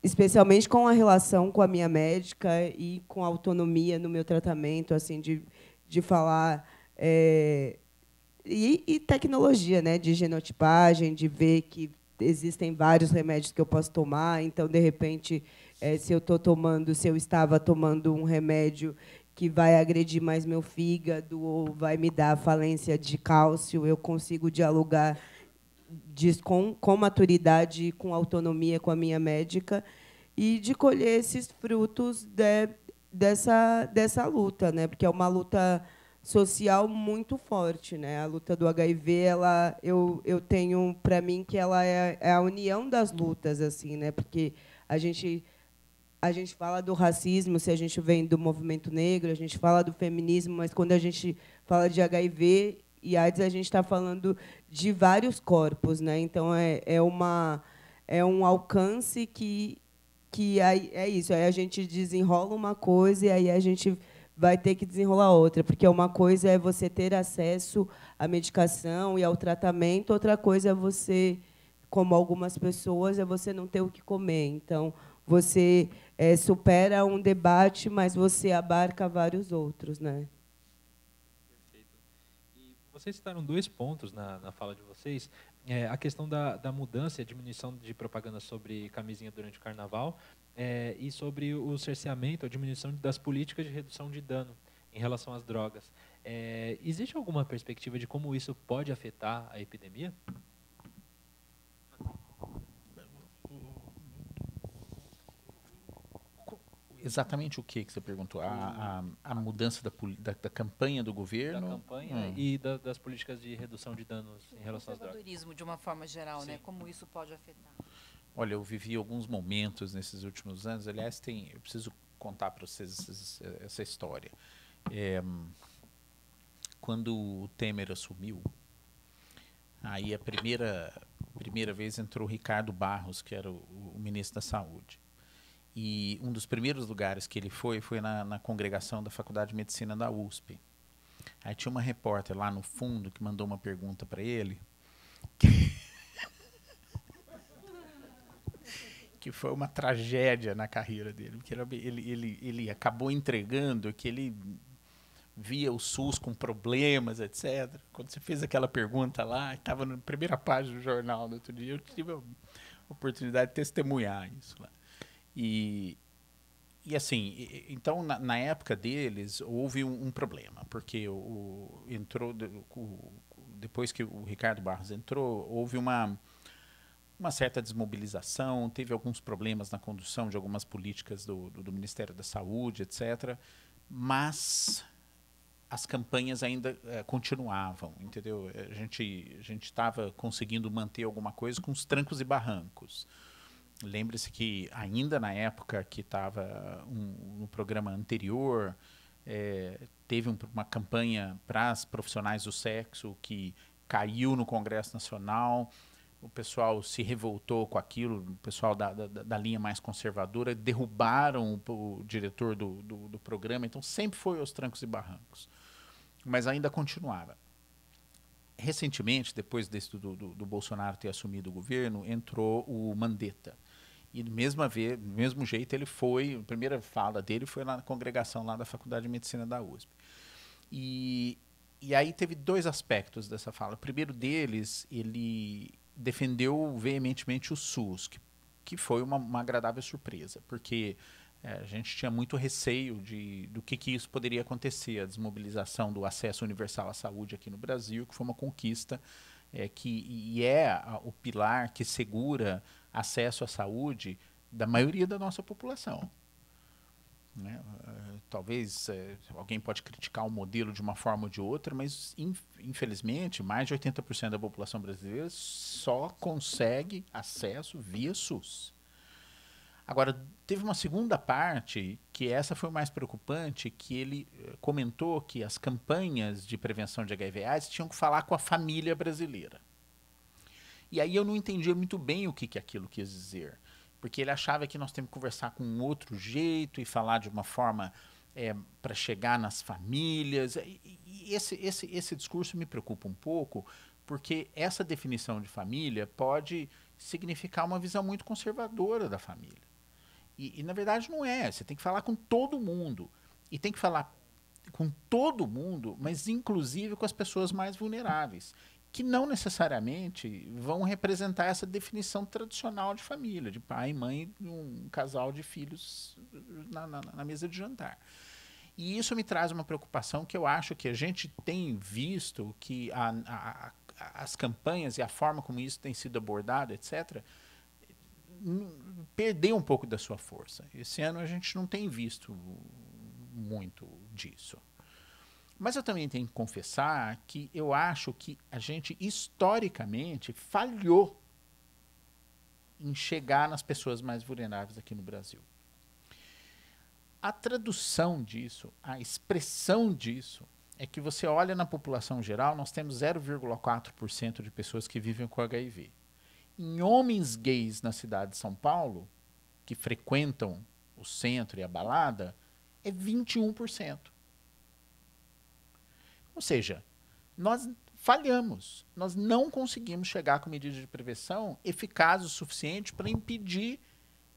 especialmente com a relação com a minha médica e com a autonomia no meu tratamento, assim, de falar, e tecnologia, né, de genotipagem, de ver que existem vários remédios que eu posso tomar. Então, de repente, se eu estava tomando um remédio que vai agredir mais meu fígado ou vai me dar falência de cálcio, eu consigo dialogar com maturidade, com autonomia com a minha médica, e de colher esses frutos dessa luta, né? Porque é uma luta social muito forte, né? A luta do HIV, eu tenho para mim que ela é a união das lutas, assim, né? Porque a gente fala do racismo, se a gente vem do movimento negro, a gente fala do feminismo, mas quando a gente fala de HIV e AIDS, a gente está falando de vários corpos, né? Então é um alcance que é isso. Aí a gente desenrola uma coisa e aí a gente vai ter que desenrolar outra, porque uma coisa é você ter acesso à medicação e ao tratamento, outra coisa é você, como algumas pessoas, é você não ter o que comer. Então, você supera um debate, mas você abarca vários outros, né? Perfeito. E vocês citaram 2 pontos na fala de vocês. A questão da mudança e a diminuição de propaganda sobre camisinha durante o carnaval, e sobre o cerceamento, a diminuição das políticas de redução de dano em relação às drogas. Existe alguma perspectiva de como isso pode afetar a epidemia? Exatamente o que você perguntou? A mudança da campanha do governo? Da campanha e das políticas de redução de danos em relação às drogas. Conservadorismo, de uma forma geral, Sim. né? Como isso pode afetar? Olha, eu vivi alguns momentos nesses últimos anos. Aliás, eu preciso contar para vocês essa história. Quando o Temer assumiu, aí a primeira vez entrou o Ricardo Barros, que era o ministro da Saúde. E um dos primeiros lugares que ele foi na congregação da Faculdade de Medicina da USP. Aí tinha uma repórter lá no fundo que mandou uma pergunta para ele, que foi uma tragédia na carreira dele, porque ele acabou entregando que ele via o SUS com problemas, etc. Quando você fez aquela pergunta lá, estava na primeira página do jornal no outro dia, eu tive a oportunidade de testemunhar isso lá. E assim, então, na época deles, houve um problema, porque depois que o Ricardo Barros entrou, houve uma certa desmobilização, teve alguns problemas na condução de algumas políticas do Ministério da Saúde, etc. Mas as campanhas ainda continuavam, entendeu? A gente estava conseguindo manter alguma coisa com os trancos e barrancos. Lembre-se que ainda na época que estava no programa anterior, teve uma campanha para as profissionais do sexo que caiu no Congresso Nacional. O pessoal se revoltou com aquilo, o pessoal da linha mais conservadora, derrubaram o diretor do programa, então sempre foi aos trancos e barrancos. Mas ainda continuava. Recentemente, depois do Bolsonaro ter assumido o governo, entrou o Mandetta. E do mesmo jeito ele foi, a primeira fala dele foi na congregação lá da Faculdade de Medicina da USP. E aí teve dois aspectos dessa fala. O primeiro deles, ele defendeu veementemente o SUS, que foi uma agradável surpresa, porque a gente tinha muito receio do que isso poderia acontecer, a desmobilização do acesso universal à saúde aqui no Brasil, que foi uma conquista que é o pilar que segura acesso à saúde da maioria da nossa população. Né? Talvez alguém pode criticar o modelo de uma forma ou de outra, mas infelizmente mais de 80% da população brasileira só consegue acesso via SUS. Agora, teve uma segunda parte, que essa foi mais preocupante, que ele comentou que as campanhas de prevenção de HIV/AIDS tinham que falar com a família brasileira. E aí eu não entendia muito bem o que aquilo quis dizer, porque ele achava que nós temos que conversar com um outro jeito e falar de uma forma para chegar nas famílias. E esse discurso me preocupa um pouco, porque essa definição de família pode significar uma visão muito conservadora da família. E na verdade não é. Você tem que falar com todo mundo. E tem que falar com todo mundo, mas inclusive com as pessoas mais vulneráveis, que não necessariamente vão representar essa definição tradicional de família, de pai e mãe, um casal de filhos na mesa de jantar. E isso me traz uma preocupação, que eu acho que a gente tem visto que as campanhas e a forma como isso tem sido abordado, etc., perdeu um pouco da sua força. Esse ano a gente não tem visto muito disso. Mas eu também tenho que confessar que eu acho que a gente, historicamente, falhou em chegar nas pessoas mais vulneráveis aqui no Brasil. A tradução disso, a expressão disso, é que você olha na população geral, nós temos 0,4% de pessoas que vivem com HIV. Em homens gays na cidade de São Paulo, que frequentam o centro e a balada, é 21%. Ou seja, nós falhamos. Nós não conseguimos chegar com medidas de prevenção eficazes o suficiente para impedir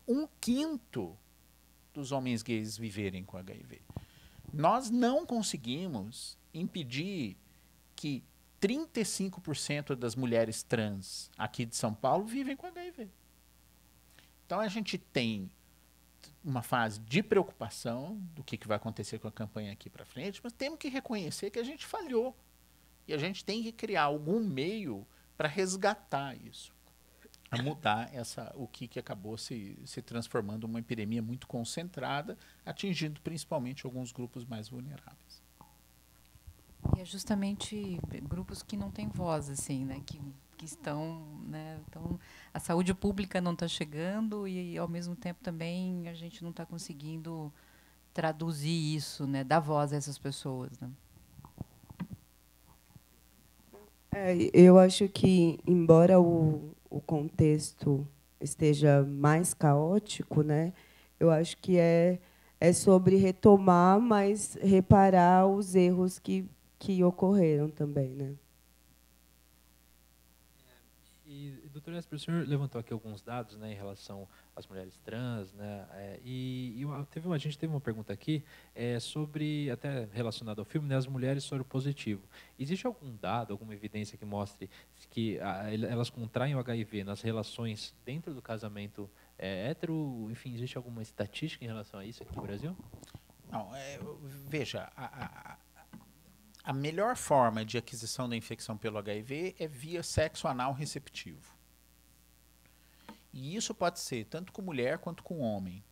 1/5 dos homens gays viverem com HIV. Nós não conseguimos impedir que 35% das mulheres trans aqui de São Paulo vivem com HIV. Então a gente tem uma fase de preocupação do que vai acontecer com a campanha aqui para frente, mas temos que reconhecer que a gente falhou. E a gente tem que criar algum meio para resgatar isso. a mudar o que acabou se transformando uma epidemia muito concentrada, atingindo principalmente alguns grupos mais vulneráveis. E é justamente grupos que não têm voz, assim, né? Que estão, né? Então, a saúde pública não está chegando e, ao mesmo tempo, também a gente não está conseguindo traduzir isso, né? Dar voz a essas pessoas, né? Eu acho que, embora o contexto esteja mais caótico, né, eu acho que é sobre retomar, mas reparar os erros que ocorreram também, né? Doutor Esper, o senhor levantou aqui alguns dados, né, em relação às mulheres trans, né, a gente teve uma pergunta aqui sobre, até relacionado ao filme, né, as mulheres soropositivo. Existe algum dado, alguma evidência que mostre que elas contraem o HIV nas relações dentro do casamento hétero? Enfim, existe alguma estatística em relação a isso aqui no Brasil? Não, veja, a melhor forma de aquisição da infecção pelo HIV é via sexo anal receptivo. E isso pode ser tanto com mulher quanto com homem.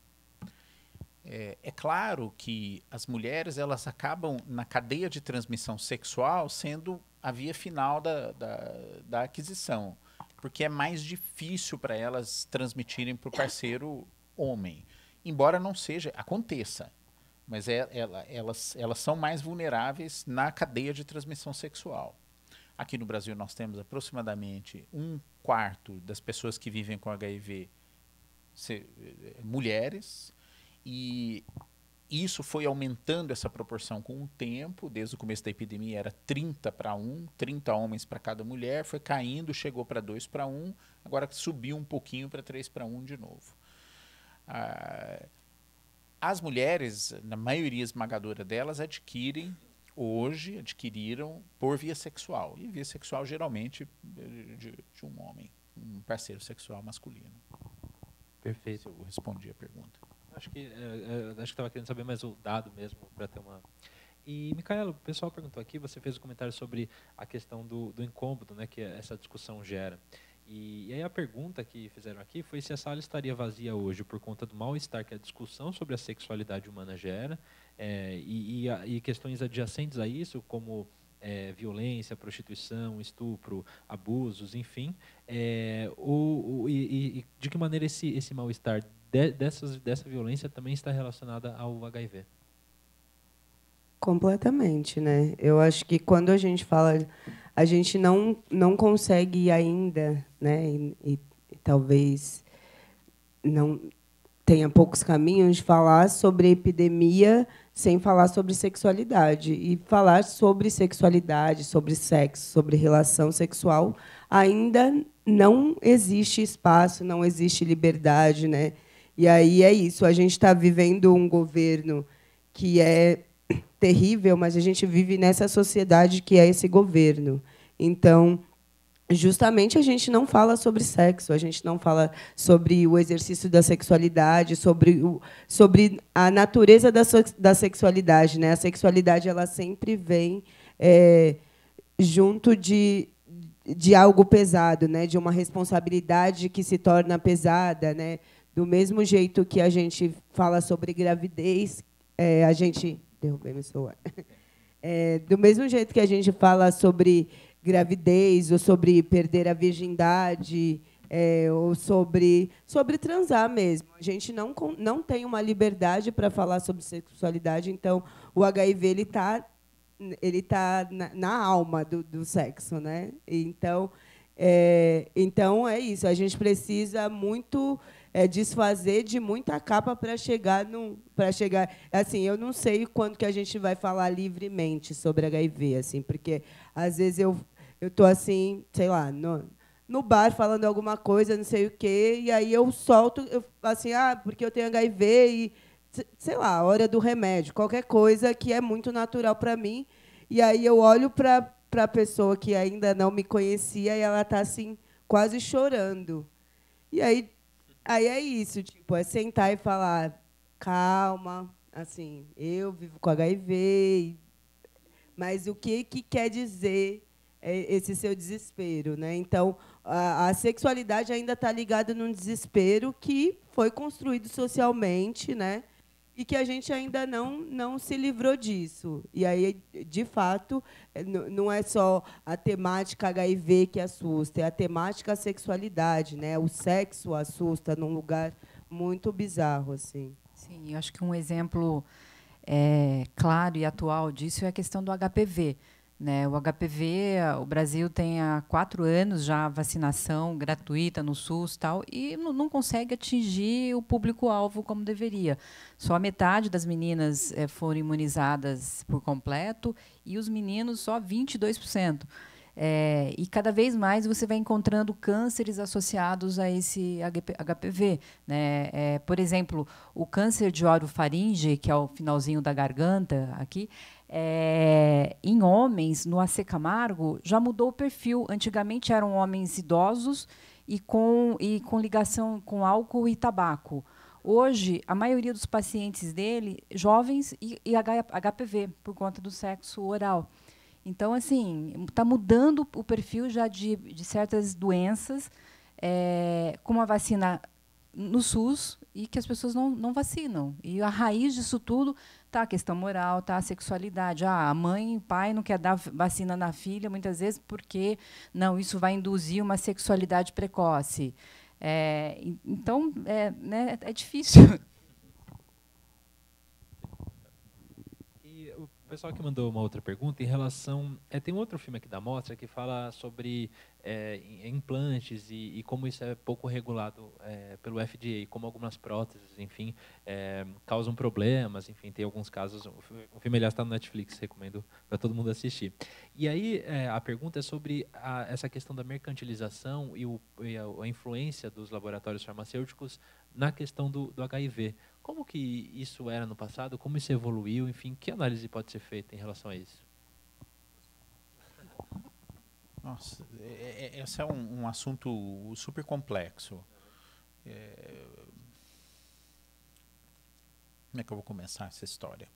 É claro que as mulheres elas acabam na cadeia de transmissão sexual sendo a via final da aquisição, porque é mais difícil para elas transmitirem para o parceiro homem. Embora não seja, aconteça, mas elas são mais vulneráveis na cadeia de transmissão sexual. Aqui no Brasil nós temos aproximadamente 1/4 das pessoas que vivem com HIV mulheres, e isso foi aumentando essa proporção com o tempo. Desde o começo da epidemia era 30/1, 30 homens para cada mulher, foi caindo, chegou para 2/1, agora subiu um pouquinho para 3/1 de novo. As mulheres, na maioria esmagadora delas, adquiriram por via sexual. E via sexual, geralmente, de um homem, um parceiro sexual masculino. Perfeito. Eu respondi a pergunta. Acho que estava querendo saber mais o dado mesmo, para ter uma... E, Micaela, o pessoal perguntou aqui, você fez um comentário sobre a questão do incômodo, né, que essa discussão gera. E aí a pergunta que fizeram aqui foi se a sala estaria vazia hoje por conta do mal-estar que a discussão sobre a sexualidade humana gera, e questões adjacentes a isso, como violência, prostituição, estupro, abusos, enfim. E de que maneira esse mal-estar dessa violência também está relacionada ao HIV? Completamente, né? Eu acho que quando a gente fala, a gente não consegue ainda, né? E talvez não tenha poucos caminhos de falar sobre epidemia sem falar sobre sexualidade. E falar sobre sexualidade, sobre sexo, sobre relação sexual, ainda não existe espaço, não existe liberdade, né? E aí é isso. A gente está vivendo um governo que é terrível, mas a gente vive nessa sociedade que é esse governo. Então, justamente, a gente não fala sobre sexo, a gente não fala sobre o exercício da sexualidade, sobre a natureza da sexualidade, né? A sexualidade ela sempre vem junto de algo pesado, né? De uma responsabilidade que se torna pesada, né? Do mesmo jeito que a gente fala sobre gravidez, a gente... Derrubei meu celular. Do mesmo jeito que a gente fala sobre gravidez, ou sobre perder a virgindade, ou sobre transar mesmo. A gente não tem uma liberdade para falar sobre sexualidade, então o HIV ele tá na alma do sexo, né? Então é isso. A gente precisa muito desfazer de muita capa para chegar assim, eu não sei quando que a gente vai falar livremente sobre HIV, assim, porque às vezes eu tô assim, sei lá, no bar falando alguma coisa, não sei o quê, e aí eu solto assim, porque eu tenho HIV e sei lá, a hora do remédio, qualquer coisa que é muito natural para mim, e aí eu olho para a pessoa que ainda não me conhecia e ela está assim quase chorando. E aí é isso, tipo, é sentar e falar, calma, assim, eu vivo com HIV, mas o que quer dizer esse seu desespero, né? Então, a sexualidade ainda está ligada num desespero que foi construído socialmente, né? E que a gente ainda não se livrou disso. E aí, de fato, não é só a temática HIV que assusta, é a temática sexualidade, né? O sexo assusta num lugar muito bizarro, assim. Sim, eu acho que um exemplo claro e atual disso é a questão do HPV. Né? O HPV, o Brasil tem há 4 anos já a vacinação gratuita no SUS tal, e não consegue atingir o público-alvo como deveria. Só a metade das meninas foram imunizadas por completo e os meninos só 22%. E cada vez mais você vai encontrando cânceres associados a esse HPV. Né? Por exemplo, o câncer de orofaringe, que é o finalzinho da garganta aqui, em homens, no AC Camargo, já mudou o perfil. Antigamente eram homens idosos e com ligação com álcool e tabaco. Hoje, a maioria dos pacientes dele, jovens e HPV, por conta do sexo oral. Então, assim, está mudando o perfil já de certas doenças, com uma vacina no SUS e que as pessoas não vacinam. E a raiz disso tudo está a questão moral, está a sexualidade. A mãe e o pai não quer dar vacina na filha, muitas vezes, porque não, isso vai induzir uma sexualidade precoce. Então, né, é difícil. O pessoal que mandou uma outra pergunta em relação... tem um outro filme aqui da Mostra que fala sobre implantes e como isso é pouco regulado pelo FDA, como algumas próteses, enfim, causam problemas, enfim, tem alguns casos... O filme, aliás, está no Netflix, recomendo para todo mundo assistir. E aí, a pergunta é sobre essa questão da mercantilização e a influência dos laboratórios farmacêuticos na questão do HIV. Como que isso era no passado? Como isso evoluiu? Enfim, que análise pode ser feita em relação a isso? Nossa, esse é um assunto super complexo. Como é que eu vou começar essa história?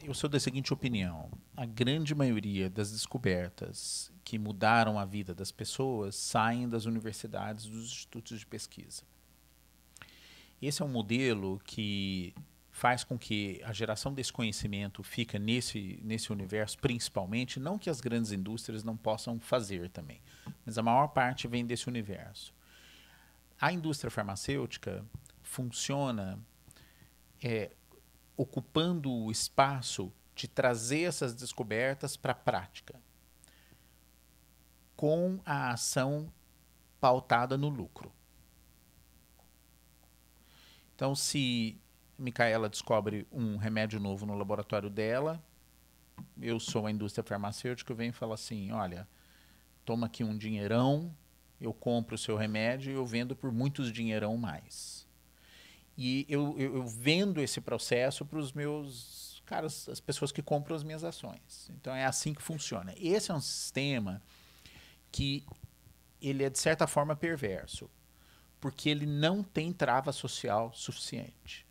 Eu sou da seguinte opinião: a grande maioria das descobertas que mudaram a vida das pessoas saem das universidades, dos institutos de pesquisa. Esse é um modelo que faz com que a geração desse conhecimento fica nesse universo, principalmente, não que as grandes indústrias não possam fazer também, mas a maior parte vem desse universo. A indústria farmacêutica funciona ocupando o espaço de trazer essas descobertas para a prática, com a ação pautada no lucro. Então, se Micaela descobre um remédio novo no laboratório dela, eu sou a indústria farmacêutica, eu venho e falo assim: olha, toma aqui um dinheirão, eu compro o seu remédio e eu vendo por muitos dinheirão mais. E eu vendo esse processo para os meus caras, as pessoas que compram as minhas ações. Então, é assim que funciona. Esse é um sistema que ele é, de certa forma, perverso, porque ele não tem trava social suficiente.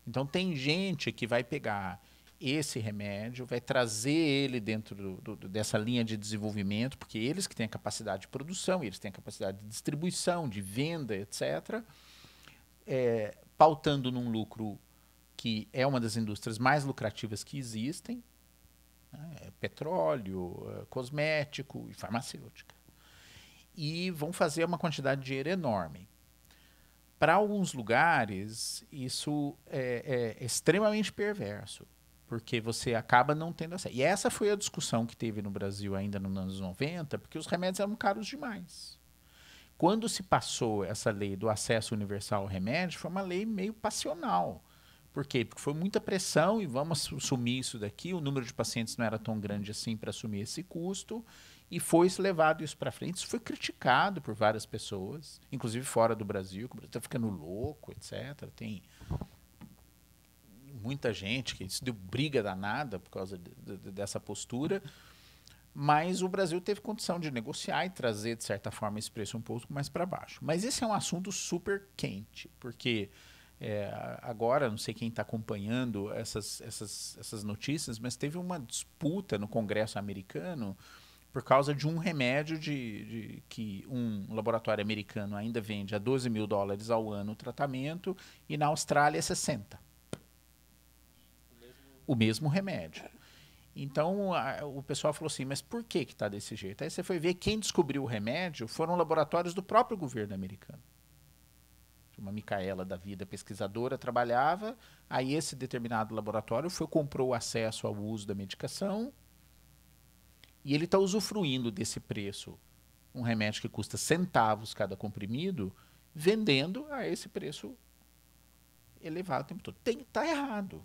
Então, tem gente que vai pegar esse remédio, vai trazer ele dentro dessa linha de desenvolvimento, porque eles que têm a capacidade de produção, eles têm a capacidade de distribuição, de venda, etc., pautando num lucro que é uma das indústrias mais lucrativas que existem, né? Petróleo, cosmético e farmacêutica. E vão fazer uma quantidade de dinheiro enorme. Para alguns lugares, isso é extremamente perverso, porque você acaba não tendo acesso. E essa foi a discussão que teve no Brasil ainda nos anos 90, porque os remédios eram caros demais. Quando se passou essa lei do acesso universal ao remédio, foi uma lei meio passional. Por quê? Porque foi muita pressão e vamos assumir isso daqui, o número de pacientes não era tão grande assim para assumir esse custo, e foi levado isso para frente. Isso foi criticado por várias pessoas, inclusive fora do Brasil, que o Brasil está ficando louco, etc. Tem muita gente que isso deu briga danada por causa dessa postura, mas o Brasil teve condição de negociar e trazer, de certa forma, esse preço um pouco mais para baixo. Mas esse é um assunto super quente, porque Agora, não sei quem está acompanhando essas notícias, mas teve uma disputa no Congresso americano por causa de um remédio que um laboratório americano ainda vende a $12 mil ao ano o tratamento, e na Austrália é 60. O mesmo remédio. Então, o pessoal falou assim, mas por que está desse jeito? Aí você foi ver, quem descobriu o remédio foram laboratórios do próprio governo americano. Uma Micaela da vida, pesquisadora, trabalhava, aí esse determinado laboratório comprou o acesso ao uso da medicação, e ele está usufruindo desse preço, um remédio que custa centavos cada comprimido, vendendo a esse preço elevado o tempo todo. Está errado.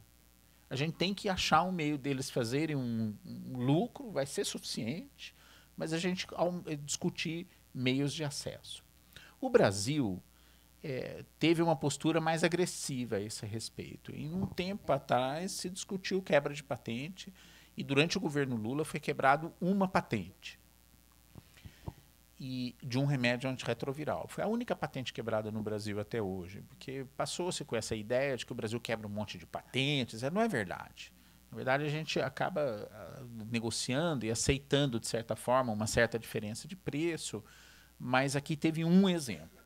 A gente tem que achar um meio deles fazerem um lucro, vai ser suficiente, mas a gente discutir meios de acesso. O Brasil teve uma postura mais agressiva a esse respeito. Em um tempo atrás se discutiu quebra de patente, e durante o governo Lula foi quebrado uma patente de um remédio antirretroviral. Foi a única patente quebrada no Brasil até hoje, porque passou-se com essa ideia de que o Brasil quebra um monte de patentes. Não é verdade. Na verdade, a gente acaba negociando e aceitando, de certa forma, uma certa diferença de preço, mas aqui teve um exemplo.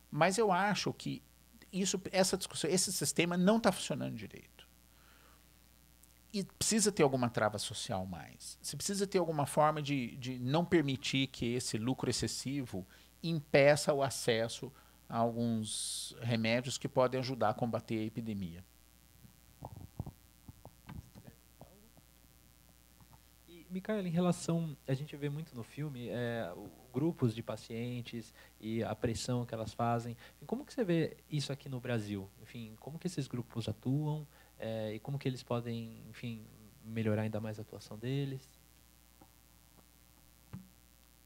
Mas eu acho que essa discussão, esse sistema não está funcionando direito. E precisa ter alguma trava social mais. Você precisa ter alguma forma de não permitir que esse lucro excessivo impeça o acesso a alguns remédios que podem ajudar a combater a epidemia. E, Micaela, em relação, a gente vê muito no filme, grupos de pacientes e a pressão que elas fazem. Como que você vê isso aqui no Brasil? Enfim, como que esses grupos atuam? E como que eles podem, enfim, melhorar ainda mais a atuação deles?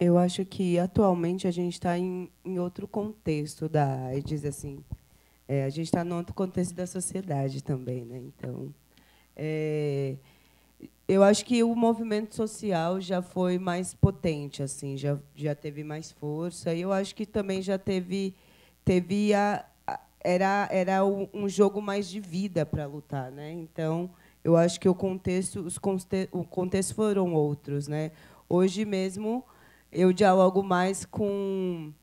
Eu acho que atualmente a gente está em outro contexto da AIDS, assim. A gente está em outro contexto da sociedade também, né? Então, eu acho que o movimento social já foi mais potente, assim, já teve mais força. E eu acho que também já teve era um jogo mais de vida para lutar, né? Então, eu acho que o contexto foram outros, né? Hoje mesmo eu dialogo mais com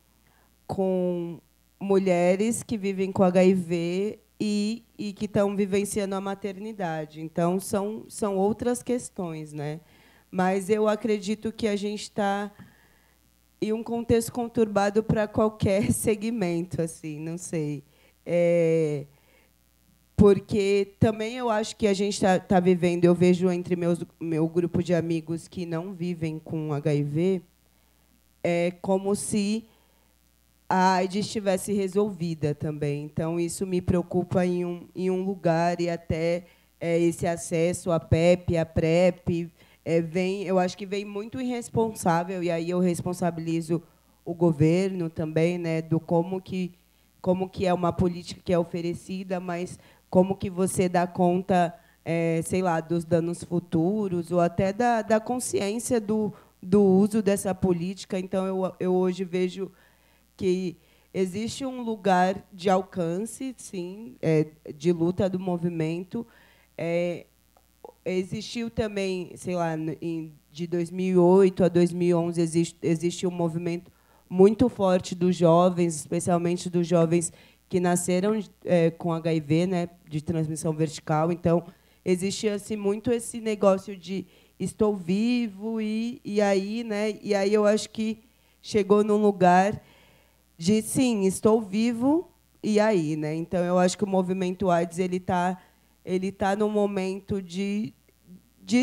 mulheres que vivem com HIV e que estão vivenciando a maternidade. Então, são outras questões, né? Mas eu acredito que a gente está em um contexto conturbado para qualquer segmento, assim, não sei. Porque também eu acho que a gente está vivendo, eu vejo entre meu grupo de amigos que não vivem com HIV, como se a AIDS estivesse resolvida também. Então, isso me preocupa em um lugar, e até esse acesso à PEP, à PrEP, eu acho que vem muito irresponsável, e aí eu responsabilizo o governo também, né, do como que é uma política que é oferecida, mas como que você dá conta, sei lá, dos danos futuros, ou até da consciência do uso dessa política. Então, eu hoje vejo que existe um lugar de alcance, sim, de luta do movimento. Existiu também, sei lá, de 2008 a 2011, existe um movimento muito forte dos jovens, especialmente dos jovens que nasceram com HIV, né, de transmissão vertical. Então, existe assim, muito esse negócio de estou vivo, e aí, né, e aí eu acho que chegou num lugar de, sim, estou vivo, e aí, né? Então, eu acho que o movimento AIDS ele tá num momento de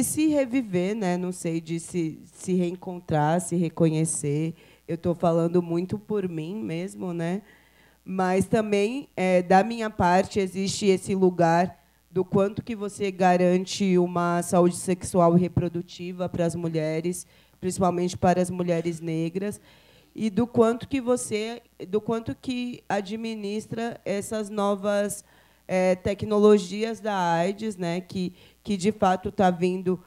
se reviver, né? Não sei, de se reencontrar, se reconhecer. Eu estou falando muito por mim mesmo, né? Mas também, da minha parte, existe esse lugar do quanto que você garante uma saúde sexual e reprodutiva para as mulheres, principalmente para as mulheres negras, e do quanto que administra essas novas tecnologias da AIDS, né? Que de fato está vindo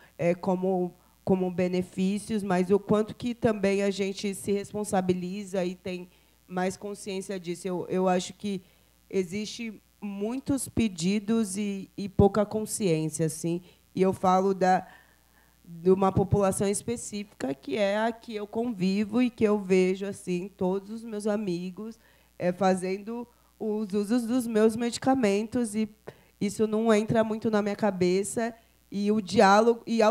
como benefícios, mas o quanto que também a gente se responsabiliza e tem mais consciência disso. Eu acho que existe muitos pedidos e pouca consciência, assim. E eu falo de uma população específica, que é a que eu convivo e que eu vejo assim todos os meus amigos fazendo os usos dos meus medicamentos, e isso não entra muito na minha cabeça, e o diálogo e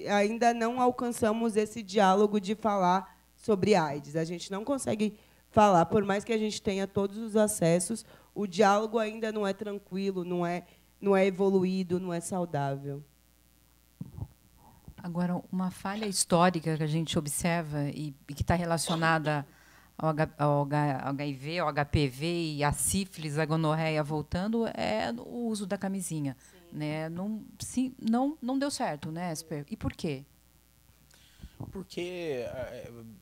ainda não alcançamos esse diálogo de falar sobre AIDS. A gente não consegue falar, por mais que a gente tenha todos os acessos, o diálogo ainda não é tranquilo, não é evoluído, não é saudável. Agora, uma falha histórica que a gente observa e que está relacionada ao HIV, ao HPV e à sífilis, à gonorreia voltando, é o uso da camisinha. Né? Não deu certo, né, Esper? E por quê? Porque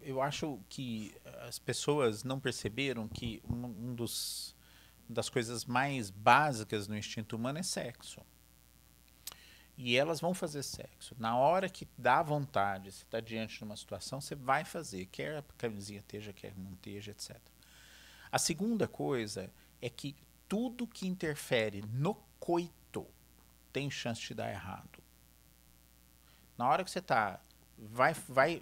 eu acho que as pessoas não perceberam que das coisas mais básicas no instinto humano é sexo. E elas vão fazer sexo. Na hora que dá vontade, você está diante de uma situação, você vai fazer, quer a camisinha esteja, quer não esteja, etc. A segunda coisa é que tudo que interfere no coito tem chance de dar errado. Na hora que você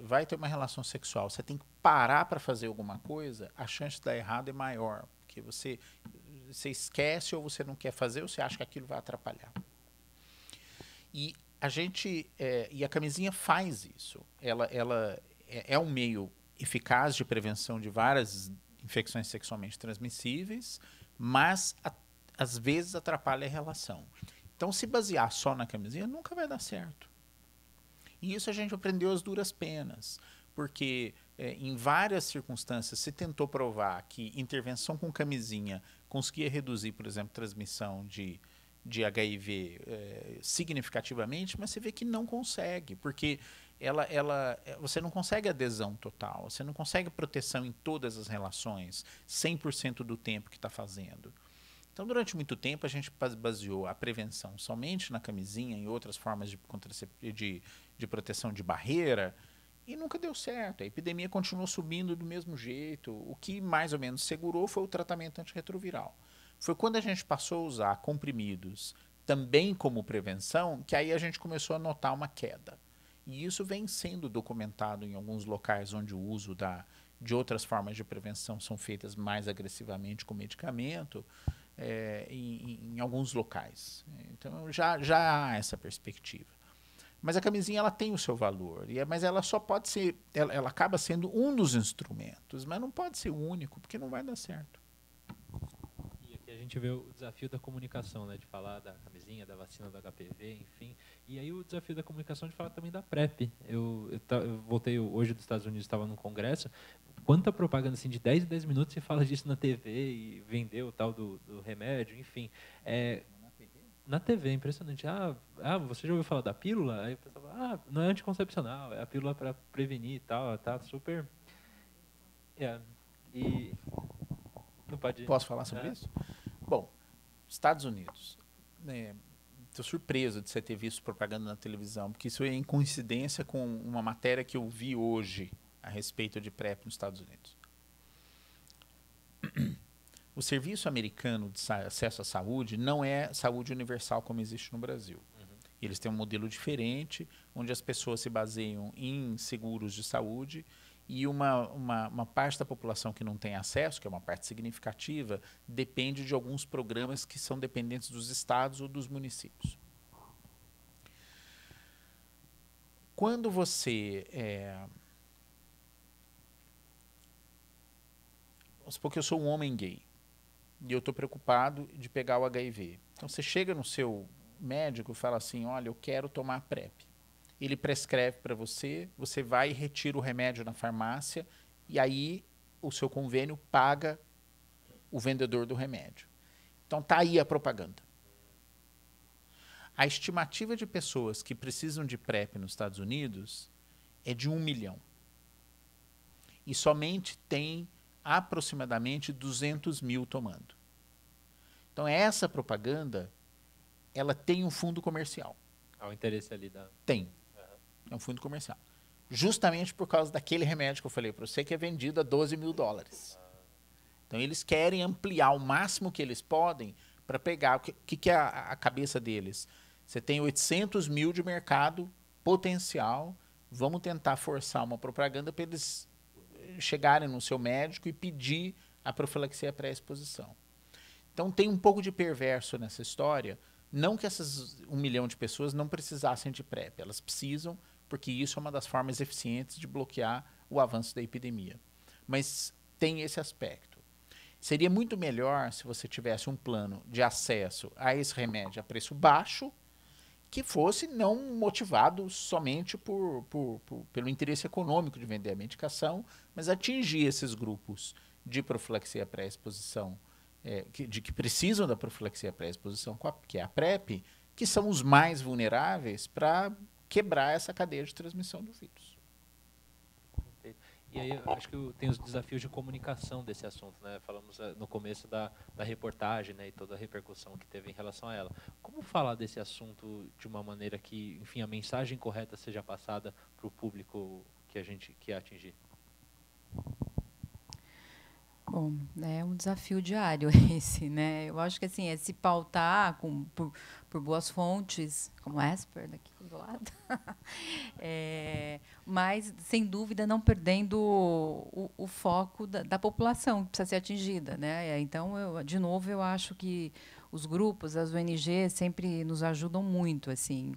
vai ter uma relação sexual, você tem que parar para fazer alguma coisa, a chance de dar errado é maior. Porque você esquece, ou você não quer fazer, ou você acha que aquilo vai atrapalhar. E a camisinha faz isso. Ela é um meio eficaz de prevenção de várias infecções sexualmente transmissíveis, mas às vezes atrapalha a relação. Então, se basear só na camisinha nunca vai dar certo. E isso a gente aprendeu às duras penas, porque em várias circunstâncias se tentou provar que intervenção com camisinha conseguia reduzir, por exemplo, transmissão de HIV significativamente, mas você vê que não consegue, porque você não consegue adesão total, você não consegue proteção em todas as relações, 100% do tempo que está fazendo. Então, durante muito tempo, a gente baseou a prevenção somente na camisinha e outras formas de proteção de barreira, e nunca deu certo. A epidemia continuou subindo do mesmo jeito. O que mais ou menos segurou foi o tratamento antirretroviral. Foi quando a gente passou a usar comprimidos também como prevenção que aí a gente começou a notar uma queda. E isso vem sendo documentado em alguns locais onde o uso de outras formas de prevenção são feitas mais agressivamente com medicamento, em alguns locais. Então já há essa perspectiva. Mas a camisinha ela tem o seu valor, mas ela só pode ser, ela acaba sendo um dos instrumentos, mas não pode ser o único, porque não vai dar certo. E aqui a gente vê o desafio da comunicação, né, de falar da camisinha, da vacina do HPV, enfim. E aí o desafio da comunicação de falar também da PrEP. Eu voltei hoje dos Estados Unidos, estava num congresso. Quanta propaganda assim, de 10 em 10 minutos se fala disso na TV e vendeu o tal do remédio, enfim. Na TV, impressionante. Você já ouviu falar da pílula? Aí o pessoal fala, não é anticoncepcional, é a pílula para prevenir e tal, tá super... E não pode... Posso falar sobre isso? Bom, Estados Unidos. Estou surpreso de você ter visto propaganda na televisão, porque isso é em coincidência com uma matéria que eu vi hoje a respeito de PrEP nos Estados Unidos. O Serviço Americano de Acesso à Saúde não é saúde universal como existe no Brasil. Eles têm um modelo diferente, onde as pessoas se baseiam em seguros de saúde e uma parte da população que não tem acesso, que é uma parte significativa, depende de alguns programas que são dependentes dos estados ou dos municípios. Quando você... Vamos supor que eu sou um homem gay e eu estou preocupado de pegar o HIV. Então, você chega no seu médico e fala assim, olha, eu quero tomar PrEP. Ele prescreve para você, você vai e retira o remédio na farmácia e aí o seu convênio paga o vendedor do remédio. Então, está aí a propaganda. A estimativa de pessoas que precisam de PrEP nos Estados Unidos é de 1 milhão. E somente tem aproximadamente 200 mil tomando. Então, essa propaganda, ela tem um fundo comercial. Há o interesse ali da... Tem. É um fundo comercial. Justamente por causa daquele remédio que eu falei para você, que é vendido a $12 mil. Então, eles querem ampliar o máximo que eles podem para pegar. O que é a cabeça deles? Você tem 800 mil de mercado potencial, vamos tentar forçar uma propaganda para eles chegarem no seu médico e pedir a profilaxia pré-exposição. Então tem um pouco de perverso nessa história, não que essas 1 milhão de pessoas não precisassem de PrEP, elas precisam, porque isso é uma das formas eficientes de bloquear o avanço da epidemia. Mas tem esse aspecto. Seria muito melhor se você tivesse um plano de acesso a esse remédio a preço baixo, que fosse não motivado somente pelo interesse econômico de vender a medicação, mas atingir esses grupos de profilaxia pré-exposição, que precisam da profilaxia pré-exposição, que é a PrEP, que são os mais vulneráveis para quebrar essa cadeia de transmissão do vírus. E aí, eu acho que tem os desafios de comunicação desse assunto, né? Falamos no começo da reportagem, né, e toda a repercussão que teve em relação a ela. Como falar desse assunto de uma maneira que, enfim, a mensagem correta seja passada para o público que a gente quer atingir? Bom, é um desafio diário esse, né? Eu acho que assim, é se pautar por boas fontes, como Esper, daqui do lado, mas, sem dúvida, não perdendo o foco da população que precisa ser atingida, né? Então, de novo, eu acho que os grupos, as ONGs, sempre nos ajudam muito, assim,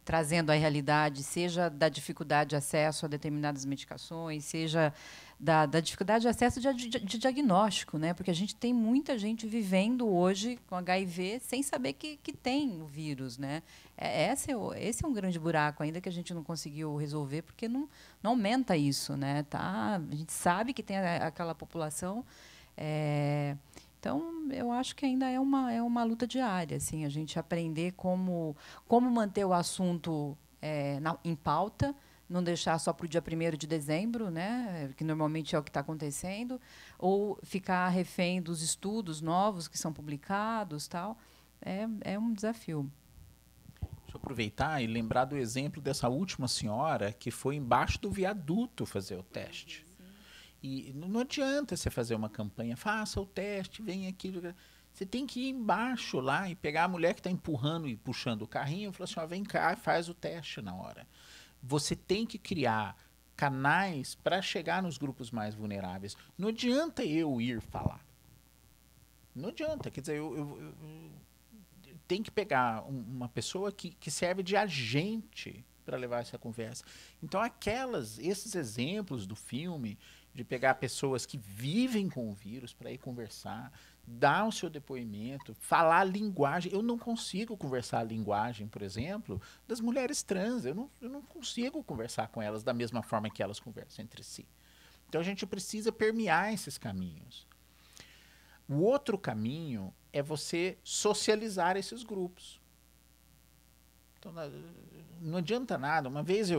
trazendo a realidade, seja da dificuldade de acesso a determinadas medicações, seja da dificuldade de acesso de diagnóstico, né? Porque a gente tem muita gente vivendo hoje com HIV sem saber que tem o vírus, né? Esse é um grande buraco ainda que a gente não conseguiu resolver, porque não aumenta isso, né? Tá? A gente sabe que tem aquela população. Então, eu acho que ainda é uma luta diária, assim, a gente aprender como manter o assunto em pauta, não deixar só para o dia 1º de dezembro, né, que normalmente é o que está acontecendo, ou ficar refém dos estudos novos que são publicados, tal. É um desafio. Deixa eu aproveitar e lembrar do exemplo dessa última senhora que foi embaixo do viaduto fazer o teste. E não adianta você fazer uma campanha, faça o teste, vem aqui. Você tem que ir embaixo lá e pegar a mulher que está empurrando e puxando o carrinho e falar assim, vem cá e faz o teste na hora. Você tem que criar canais para chegar nos grupos mais vulneráveis. Não adianta eu ir falar. Não adianta. Quer dizer, eu tenho que pegar uma pessoa que serve de agente para levar essa conversa. Então, esses exemplos do filme, de pegar pessoas que vivem com o vírus para ir conversar, dar o seu depoimento, falar a linguagem. Eu não consigo conversar a linguagem, por exemplo, das mulheres trans. Eu não consigo conversar com elas da mesma forma que elas conversam entre si. Então, a gente precisa permear esses caminhos. O outro caminho é você socializar esses grupos. Então, não adianta nada. Uma vez,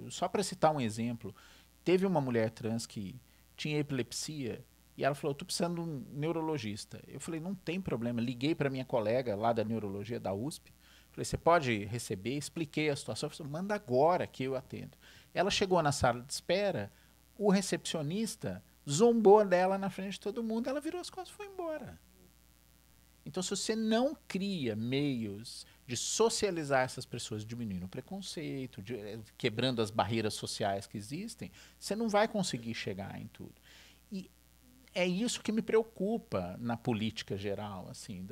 só para citar um exemplo, teve uma mulher trans que tinha epilepsia e ela falou, estou precisando de um neurologista. Eu falei, não tem problema. Liguei para minha colega lá da neurologia da USP. Falei, você pode receber? Expliquei a situação. Falei, manda agora que eu atendo. Ela chegou na sala de espera, o recepcionista zombou dela na frente de todo mundo, ela virou as costas e foi embora. Então, se você não cria meios de socializar essas pessoas, diminuindo o preconceito, quebrando as barreiras sociais que existem, você não vai conseguir chegar em tudo. E é isso que me preocupa na política geral, assim,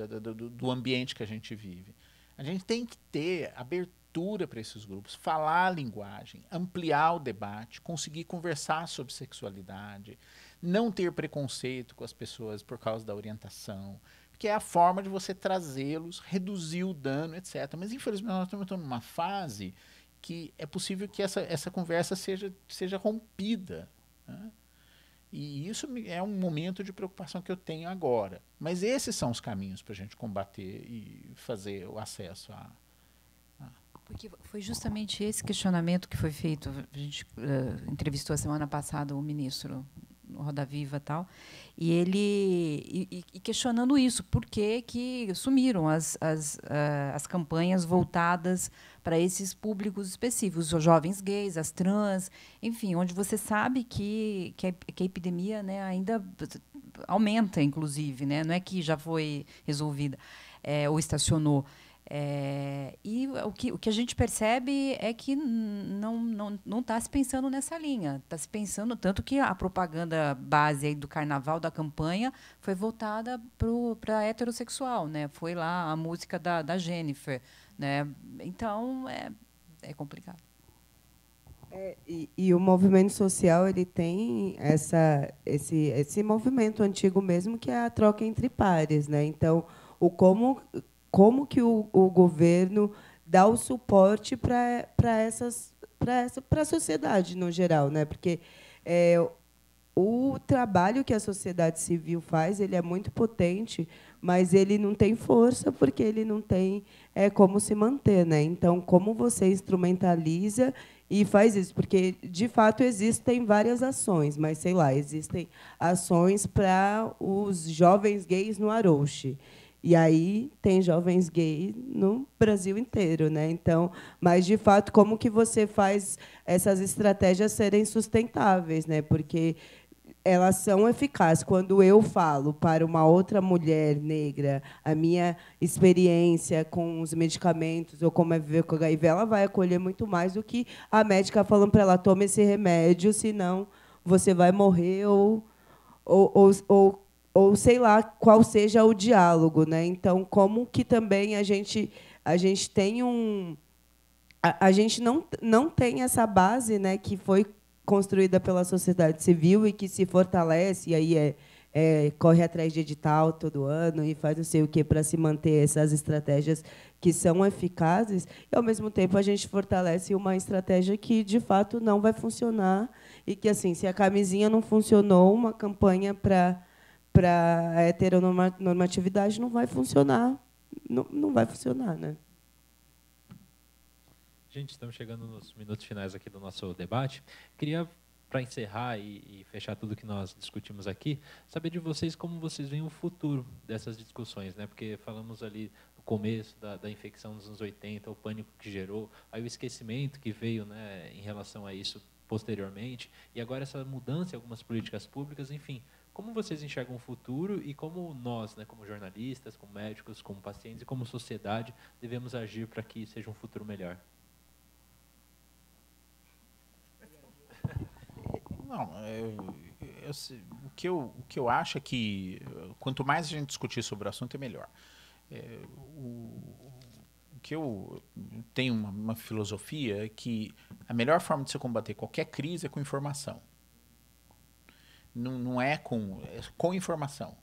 do ambiente que a gente vive. A gente tem que ter abertura para esses grupos, falar a linguagem, ampliar o debate, conseguir conversar sobre sexualidade, não ter preconceito com as pessoas por causa da orientação, que é a forma de você trazê-los, reduzir o dano, etc. Mas, infelizmente, nós estamos numa fase que é possível que essa conversa seja rompida, né? E isso é um momento de preocupação que eu tenho agora. Mas esses são os caminhos para a gente combater e fazer o acesso a... Porque foi justamente esse questionamento que foi feito. A gente entrevistou a semana passada o ministro no Roda Viva e tal, e ele questionando isso, por que sumiram as campanhas voltadas para esses públicos específicos, os jovens gays, as trans, enfim, onde você sabe que a epidemia, né, ainda aumenta, inclusive, né? Não é que já foi resolvida ou estacionou. E o que a gente percebe é que não está se pensando nessa linha. Está se pensando, tanto que a propaganda base aí do carnaval, da campanha, foi voltada para heterossexual, né? Foi lá a música da Jennifer, né? Então, é complicado. E o movimento social ele tem esse movimento antigo mesmo, que é a troca entre pares, né? Então, como que o governo dá o suporte para a sociedade no geral, né? Porque o trabalho que a sociedade civil faz, ele é muito potente, mas ele não tem força porque ele não tem como se manter, né? Então, como você instrumentaliza e faz isso? Porque, de fato, existem várias ações, mas, sei lá, existem ações para os jovens gays no Arouche. E aí tem jovens gays no Brasil inteiro, né? Então, mas, de fato, como que você faz essas estratégias serem sustentáveis, né? Porque elas são eficazes. Quando eu falo para uma outra mulher negra a minha experiência com os medicamentos ou como é viver com HIV, ela vai acolher muito mais do que a médica falando para ela: tome esse remédio, senão você vai morrer, ou sei lá qual seja o diálogo, né? Então, como que também a gente tem a gente não tem essa base, né, que foi construída pela sociedade civil e que se fortalece, e aí corre atrás de edital todo ano e faz não sei o quê para se manter essas estratégias que são eficazes, e, ao mesmo tempo, a gente fortalece uma estratégia que, de fato, não vai funcionar e que, assim, se a camisinha não funcionou, uma campanha para a heteronormatividade não vai funcionar. Não vai funcionar, né? Gente, estamos chegando nos minutos finais aqui do nosso debate. Queria, para encerrar e fechar tudo que nós discutimos aqui, saber de vocês como vocês veem o futuro dessas discussões, né? Porque falamos ali no começo da infecção dos anos 80, o pânico que gerou, aí o esquecimento que veio, né, em relação a isso posteriormente, e agora essa mudança em algumas políticas públicas, enfim. Como vocês enxergam o futuro e como nós, né, como jornalistas, como médicos, como pacientes e como sociedade, devemos agir para que seja um futuro melhor? Não, o que eu acho é que quanto mais a gente discutir sobre o assunto, é melhor. O que eu tenho uma filosofia é que a melhor forma de se combater qualquer crise é com informação. Não é com informação.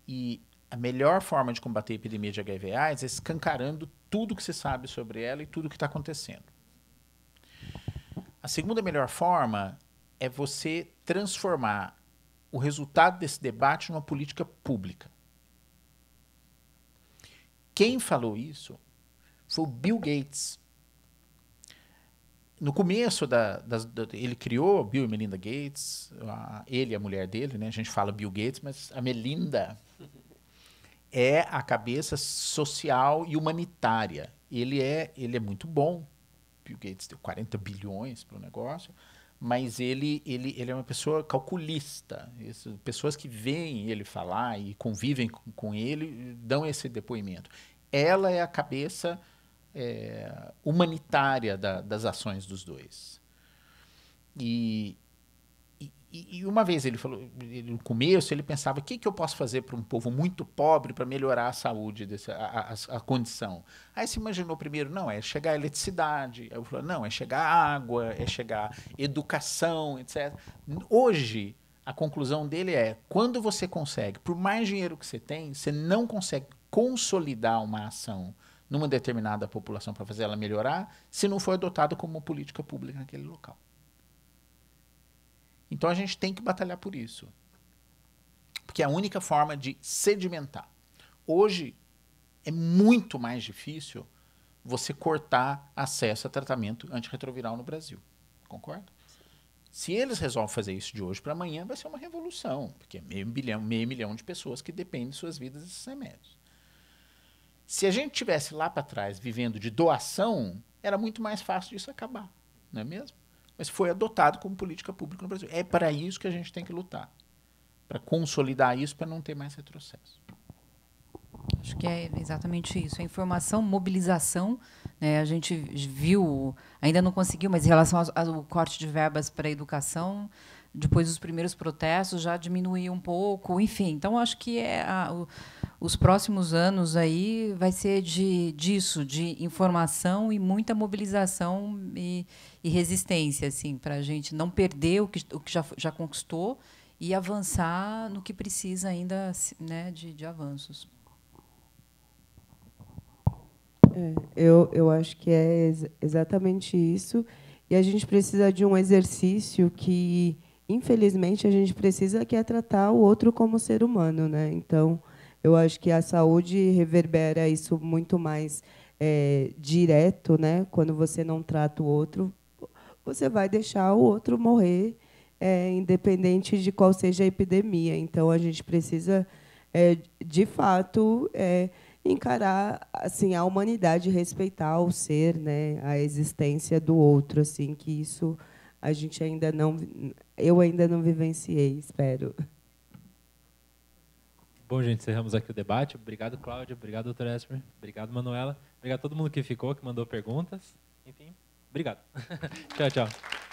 E a melhor forma de combater a epidemia de HIV/AIDS é escancarando tudo que se sabe sobre ela e tudo que está acontecendo. A segunda melhor forma é você transformar o resultado desse debate numa política pública. Quem falou isso foi o Bill Gates. No começo, ele criou Bill e Melinda Gates, ele e a mulher dele, né? A gente fala Bill Gates, mas a Melinda é a cabeça social e humanitária. Ele é muito bom. Bill Gates deu 40 bilhões para o negócio, mas ele é uma pessoa calculista. Pessoas que veem ele falar e convivem com ele dão esse depoimento. Ela é a cabeça humanitária das ações dos dois. E uma vez ele falou, no começo, ele pensava: o que eu posso fazer para um povo muito pobre para melhorar a saúde, a condição? Aí se imaginou primeiro: não, é chegar a eletricidade. Aí eu falei: não, é chegar a água, é chegar a educação, etc. Hoje, a conclusão dele é: quando você consegue, por mais dinheiro que você tem, você não consegue consolidar uma ação numa determinada população para fazer ela melhorar, se não for adotada como uma política pública naquele local. Então a gente tem que batalhar por isso. Porque é a única forma de sedimentar. Hoje é muito mais difícil você cortar acesso a tratamento antirretroviral no Brasil. Concorda? Se eles resolvem fazer isso de hoje para amanhã, vai ser uma revolução. Porque é meio milhão de pessoas que dependem de suas vidas desses remédios. Se a gente tivesse lá para trás vivendo de doação, era muito mais fácil disso acabar. Não é mesmo? Mas foi adotado como política pública no Brasil. É para isso que a gente tem que lutar. para consolidar isso, para não ter mais retrocesso. Acho que é exatamente isso. A informação, mobilização, né? A gente viu, ainda não conseguiu, mas em relação ao corte de verbas para a educação, depois dos primeiros protestos já diminuiu um pouco, enfim. Então, acho que os próximos anos aí vai ser disso, de informação e muita mobilização e resistência, assim, para a gente não perder o que já conquistou e avançar no que precisa ainda, né, de avanços. Eu acho que é exatamente isso. E a gente precisa de um exercício que, infelizmente, a gente precisa, que é tratar o outro como ser humano, né? Então, eu acho que a saúde reverbera isso muito mais direto, né? Quando você não trata o outro, você vai deixar o outro morrer, independente de qual seja a epidemia. Então, a gente precisa, de fato, encarar assim a humanidade, respeitar o ser, né, a existência do outro, assim, que isso a gente eu ainda não vivenciei, espero. Bom, gente, encerramos aqui o debate. Obrigado, Cláudia. Obrigado, doutor Esper. Obrigado, Manuela. Obrigado a todo mundo que ficou, que mandou perguntas. Enfim, obrigado. Tchau, tchau.